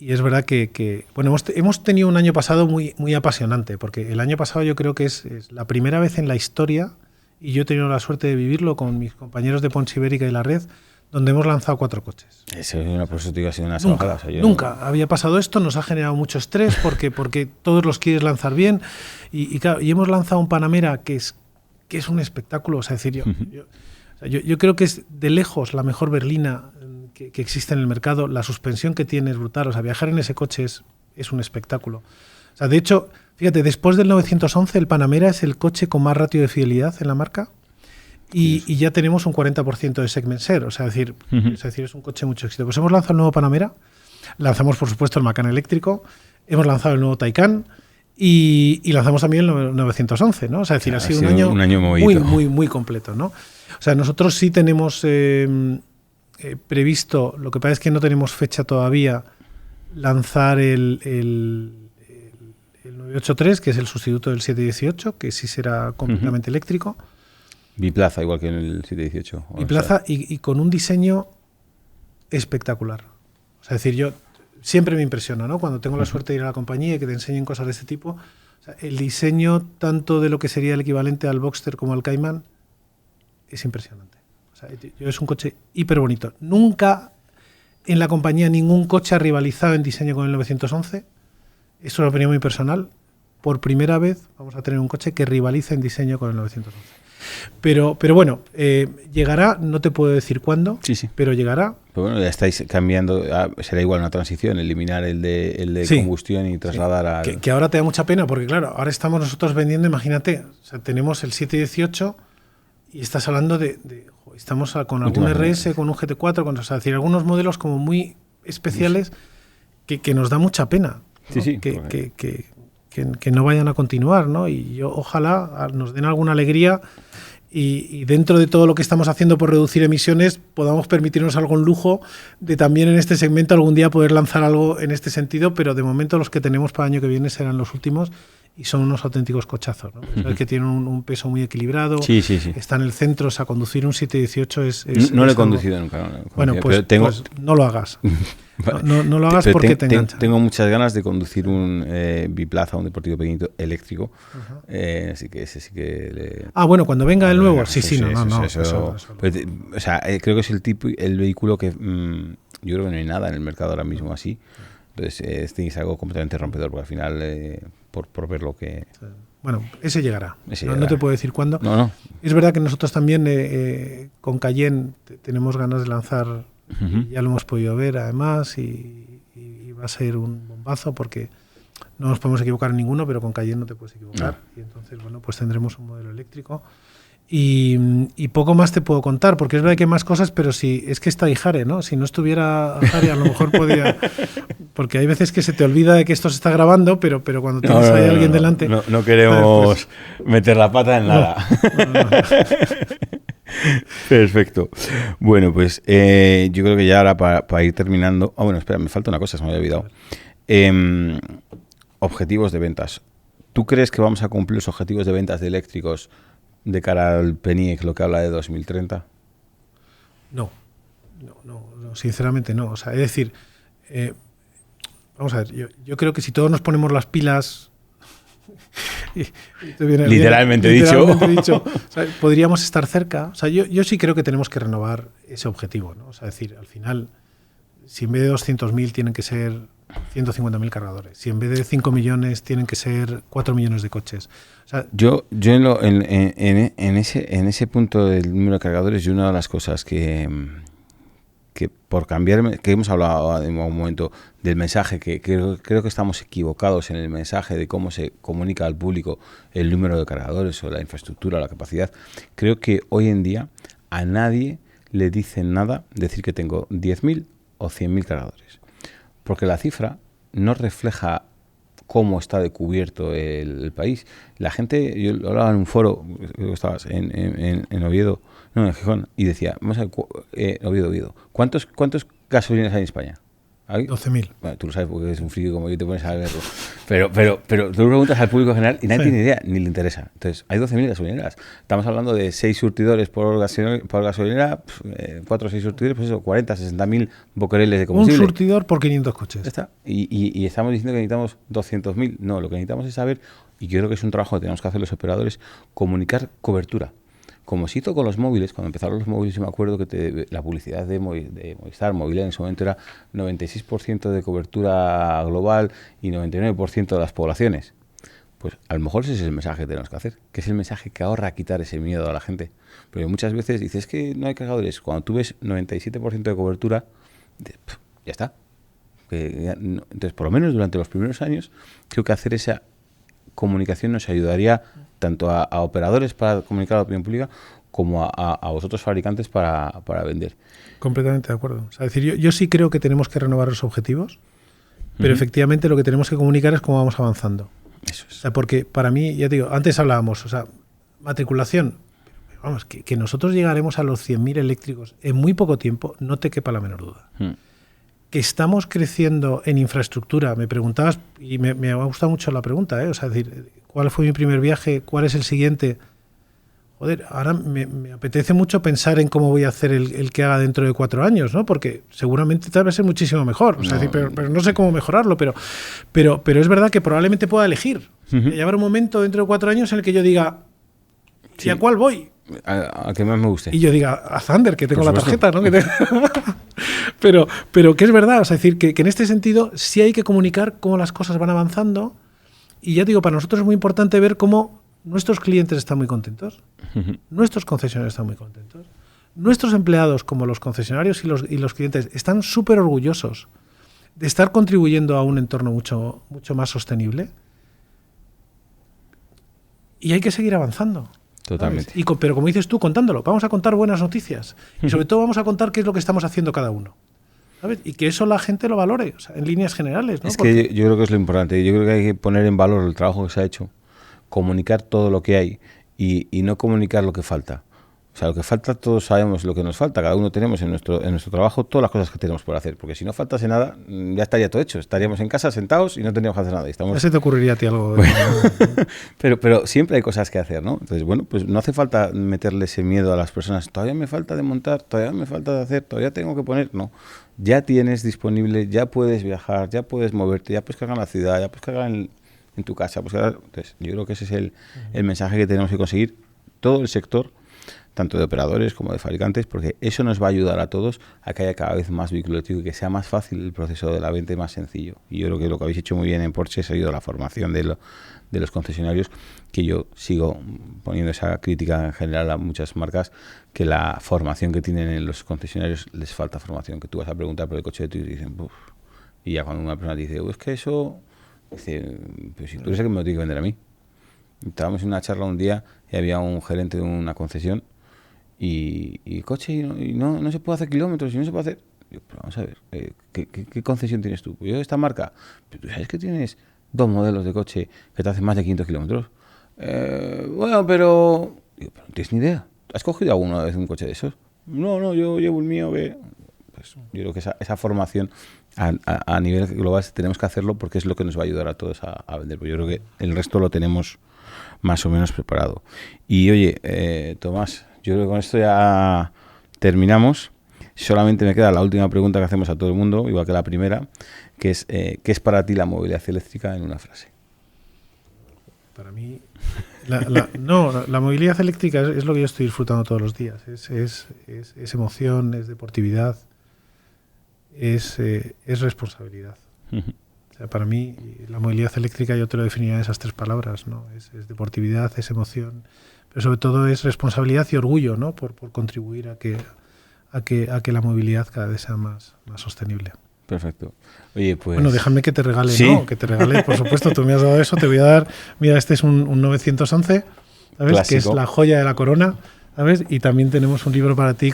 es verdad que bueno, hemos tenido un año pasado muy, muy apasionante, porque el año pasado yo creo que es la primera vez en la historia, y yo he tenido la suerte de vivirlo con mis compañeros de Porsche Ibérica y la red, donde hemos lanzado 4 coches. Eso es una, por eso te digo, ha sido una salvajada. O sea, nunca había pasado esto, nos ha generado mucho estrés porque todos los quieres lanzar bien claro, y hemos lanzado un Panamera que es un espectáculo. O sea, es decir, yo creo que es de lejos la mejor berlina que existe en el mercado. La suspensión que tiene es brutal. O sea, viajar en ese coche es un espectáculo. O sea, de hecho, fíjate, después del 911 el Panamera es el coche con más ratio de fidelidad en la marca. Y ya tenemos un 40% de segment share, o sea, es decir, es un coche mucho éxito. Pues hemos lanzado el nuevo Panamera, lanzamos por supuesto el Macan eléctrico, hemos lanzado el nuevo Taycan y lanzamos también el 911, ¿no? O sea, es decir, ha sido un año muy completo, ¿no? O sea, nosotros sí tenemos previsto, lo que pasa es que no tenemos fecha todavía, lanzar el 983, que es el sustituto del 718, que sí será completamente eléctrico. Biplaza, igual que en el 718. Biplaza y con un diseño espectacular. O sea, es decir, yo siempre me impresiona, ¿no? Cuando tengo la suerte de ir a la compañía y que te enseñen cosas de este tipo. O sea, el diseño tanto de lo que sería el equivalente al Boxster como al Cayman es impresionante. O sea, es un coche hiper bonito. Nunca en la compañía ningún coche ha rivalizado en diseño con el 911. Esto es una opinión muy personal. Por primera vez vamos a tener un coche que rivaliza en diseño con el 911. Pero bueno, llegará, no te puedo decir cuándo, Sí. pero llegará. Pero bueno, ya estáis cambiando, será igual una transición, eliminar el de Sí, combustión y trasladar al... Que ahora te da mucha pena, porque claro, ahora estamos nosotros vendiendo, imagínate, o sea, tenemos el 718 y estás hablando estamos con algún RS, con un GT4, o sea, es decir, algunos modelos como muy especiales que nos da mucha pena, ¿no? Sí. Que no vayan a continuar, ¿no? Y yo ojalá nos den alguna alegría y dentro de todo lo que estamos haciendo por reducir emisiones podamos permitirnos algún lujo de también en este segmento algún día poder lanzar algo en este sentido, pero de momento los que tenemos para el año que viene serán los últimos y son unos auténticos cochazos, ¿no? Es que tienen un peso muy equilibrado, Sí. está en el centro, o sea, conducir un 718 es no lo he algo... conducido nunca. Bueno, pues no lo hagas. No lo hagas porque te engancha. Tengo muchas ganas de conducir un biplaza, un deportivo pequeñito eléctrico. Así que ese sí que... bueno, cuando venga el nuevo, sí, no. Eso. O sea, creo que es el vehículo que... yo creo que no hay nada en el mercado ahora mismo así. Entonces, este es algo completamente rompedor, porque al final, por ver lo que... Bueno, ese llegará. No te puedo decir cuándo. No. Es verdad que nosotros también con Cayenne tenemos ganas de lanzar, ya lo hemos podido ver además, y va a ser un bombazo porque no nos podemos equivocar en ninguno, pero con Cayenne no te puedes equivocar. Y entonces, bueno, pues tendremos un modelo eléctrico. Y poco más te puedo contar, porque es verdad que hay más cosas, pero si es que está Ihare, ¿no? Si no estuviera Ihare, a lo mejor podía... Porque hay veces que se te olvida de que esto se está grabando, pero cuando tienes ahí a alguien delante... No queremos meter la pata en nada. Perfecto. Bueno, pues yo creo que ya ahora para ir terminando... bueno, espera, me falta una cosa, se me había olvidado. Objetivos de ventas. ¿Tú crees que vamos a cumplir los objetivos de ventas de eléctricos de cara al PNIEC, lo que habla de 2030? No, sinceramente no. O sea, es decir, vamos a ver, yo creo que si todos nos ponemos las pilas, literalmente dicho, o sea, podríamos estar cerca. O sea, yo sí creo que tenemos que renovar ese objetivo, ¿no? O sea, es decir, al final, si en vez de 200.000 tienen que ser 150.000 cargadores, si en vez de 5 millones tienen que ser 4 millones de coches. O sea, yo en ese punto del número de cargadores, una de las cosas que por cambiar, que hemos hablado en un momento del mensaje, que creo que estamos equivocados en el mensaje de cómo se comunica al público el número de cargadores o la infraestructura o la capacidad. Creo que hoy en día a nadie le dicen nada decir que tengo 10.000 o 100.000 cargadores, porque la cifra no refleja cómo está de cubierto el país. La gente, yo hablaba en un foro, creo que estabas en Oviedo, no, en Gijón, y decía, vamos a ver, Oviedo, ¿cuántos gasolineras hay en España? 12.000. Bueno, tú lo sabes porque eres un friki como yo, te pones a verlo. Pero tú lo preguntas al público general y nadie tiene idea, ni le interesa. Entonces, hay 12.000 gasolineras. Estamos hablando de 6 surtidores por gasolinera, 4 o 6 surtidores, pues eso, 40, 60.000 boquereles de combustible. Un surtidor por 500 coches. Ya está. Y estamos diciendo que necesitamos 200.000. No, lo que necesitamos es saber, y yo creo que es un trabajo que tenemos que hacer los operadores, comunicar cobertura. Como se hizo con los móviles, cuando empezaron los móviles, yo me acuerdo que la publicidad de Movistar, Movilea en ese momento era 96% de cobertura global y 99% de las poblaciones. Pues a lo mejor ese es el mensaje que tenemos que hacer, que es el mensaje que ahorra quitar ese miedo a la gente. Pero muchas veces dices que no hay cargadores. Cuando tú ves 97% de cobertura, ya está. Entonces, por lo menos durante los primeros años, creo que hacer esa comunicación nos ayudaría tanto a operadores para comunicar a la opinión pública como a vosotros fabricantes para vender. Completamente de acuerdo. O sea, es decir, yo sí creo que tenemos que renovar los objetivos, pero efectivamente lo que tenemos que comunicar es cómo vamos avanzando. Eso es. O sea, porque para mí, ya te digo, antes hablábamos, o sea, matriculación, vamos, que nosotros llegaremos a los 100.000 eléctricos en muy poco tiempo, no te quepa la menor duda. Que estamos creciendo en infraestructura, me preguntabas, y me ha gustado mucho la pregunta, o sea, es decir, ¿cuál fue mi primer viaje? ¿Cuál es el siguiente? Joder, ahora me apetece mucho pensar en cómo voy a hacer el que haga dentro de 4 años, ¿no? Porque seguramente tal vez ser muchísimo mejor, o sea, No. decir, pero no sé cómo mejorarlo, pero es verdad que probablemente pueda elegir. Y habrá un momento dentro de 4 años en el que yo diga, ¿y a cuál voy? A que más me guste. Y yo diga, a Thunder, que tengo Por la supuesto. tarjeta, ¿no? pero que es verdad, o sea, es decir, que en este sentido sí hay que comunicar cómo las cosas van avanzando. Y ya digo, para nosotros es muy importante ver cómo nuestros clientes están muy contentos, nuestros concesionarios están muy contentos, nuestros empleados, como los concesionarios y los clientes, están súper orgullosos de estar contribuyendo a un entorno mucho, mucho más sostenible. Y hay que seguir avanzando. Totalmente. Pero como dices tú, contándolo, vamos a contar buenas noticias. Y sobre todo vamos a contar qué es lo que estamos haciendo cada uno. ¿Sabes? Y que eso la gente lo valore, o sea, en líneas generales, ¿no? Es que yo creo que es lo importante. Yo creo que hay que poner en valor el trabajo que se ha hecho, comunicar todo lo que hay y no comunicar lo que falta. O sea, lo que falta, todos sabemos lo que nos falta. Cada uno tenemos en nuestro trabajo todas las cosas que tenemos por hacer. Porque si no faltase nada, ya estaría todo hecho. Estaríamos en casa sentados y no tendríamos que hacer nada. Ya se te ocurriría a ti algo. Bueno, pero siempre hay cosas que hacer, ¿no? Entonces, bueno, pues no hace falta meterle ese miedo a las personas. Todavía me falta de montar, todavía me falta de hacer, todavía tengo que poner. No. Ya tienes disponible, ya puedes viajar, ya puedes moverte, ya puedes cargar en la ciudad, ya puedes cargar en tu casa. Entonces, yo creo que ese es el mensaje que tenemos que conseguir todo el sector, tanto de operadores como de fabricantes, porque eso nos va a ayudar a todos a que haya cada vez más vehículo eléctrico y que sea más fácil el proceso de la venta y más sencillo. Y yo creo que lo que habéis hecho muy bien en Porsche ha sido la formación de los concesionarios, que yo sigo poniendo esa crítica en general a muchas marcas, que la formación que tienen en los concesionarios les falta formación, que tú vas a preguntar por el coche de tu y dicen, uff, y ya cuando una persona te dice, es que eso, dice, pero si tú eres el que me lo tiene que vender a mí. Estábamos en una charla un día y había un gerente de una concesión y coche y no se puede hacer kilómetros y no se puede hacer. Yo, pero vamos a ver, ¿qué concesión tienes tú? Pues yo esta marca, pero tú sabes que tienes 2 modelos de coche que te hacen más de 500 kilómetros. Bueno, pero... Digo, pero no tienes ni idea. ¿Has cogido alguna vez un coche de esos? No, yo llevo el mío que... Pues yo creo que esa formación a nivel global tenemos que hacerlo porque es lo que nos va a ayudar a todos a vender. Pues yo creo que el resto lo tenemos más o menos preparado. Y oye, Tomás, yo creo que con esto ya terminamos. Solamente me queda la última pregunta que hacemos a todo el mundo, igual que la primera, que es ¿qué es para ti la movilidad eléctrica en una frase? Para mí, la movilidad eléctrica es lo que yo estoy disfrutando todos los días. Es emoción, es deportividad, es responsabilidad. O sea, para mí, la movilidad eléctrica yo te lo definiría en esas 3 palabras, ¿no? Es deportividad, es emoción, pero sobre todo es responsabilidad y orgullo, ¿no? Por contribuir a que la movilidad cada vez sea más sostenible. Perfecto. Oye, pues... Bueno, déjame que te regale, ¿sí? ¿no? Que te regale, por supuesto, tú me has dado eso, te voy a dar... Mira, este es un 911, ¿sabes? Clásico. Que es la joya de la corona, ¿sabes? Y también tenemos un libro para ti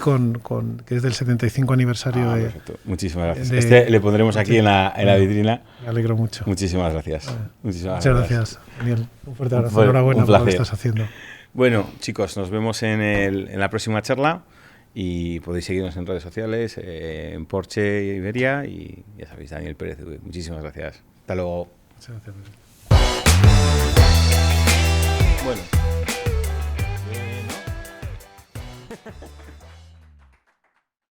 que es del 75 aniversario de... Perfecto. Muchísimas gracias. Este le pondremos aquí en la vitrina. Me alegro mucho. Muchísimas gracias. Muchas gracias, Daniel. Un fuerte abrazo. Enhorabuena por lo que estás haciendo. Bueno, chicos, nos vemos en la próxima charla y podéis seguirnos en redes sociales, en Porsche Iberia y ya sabéis, Daniel Pérez. Muchísimas gracias. Hasta luego. Muchas gracias. Bueno.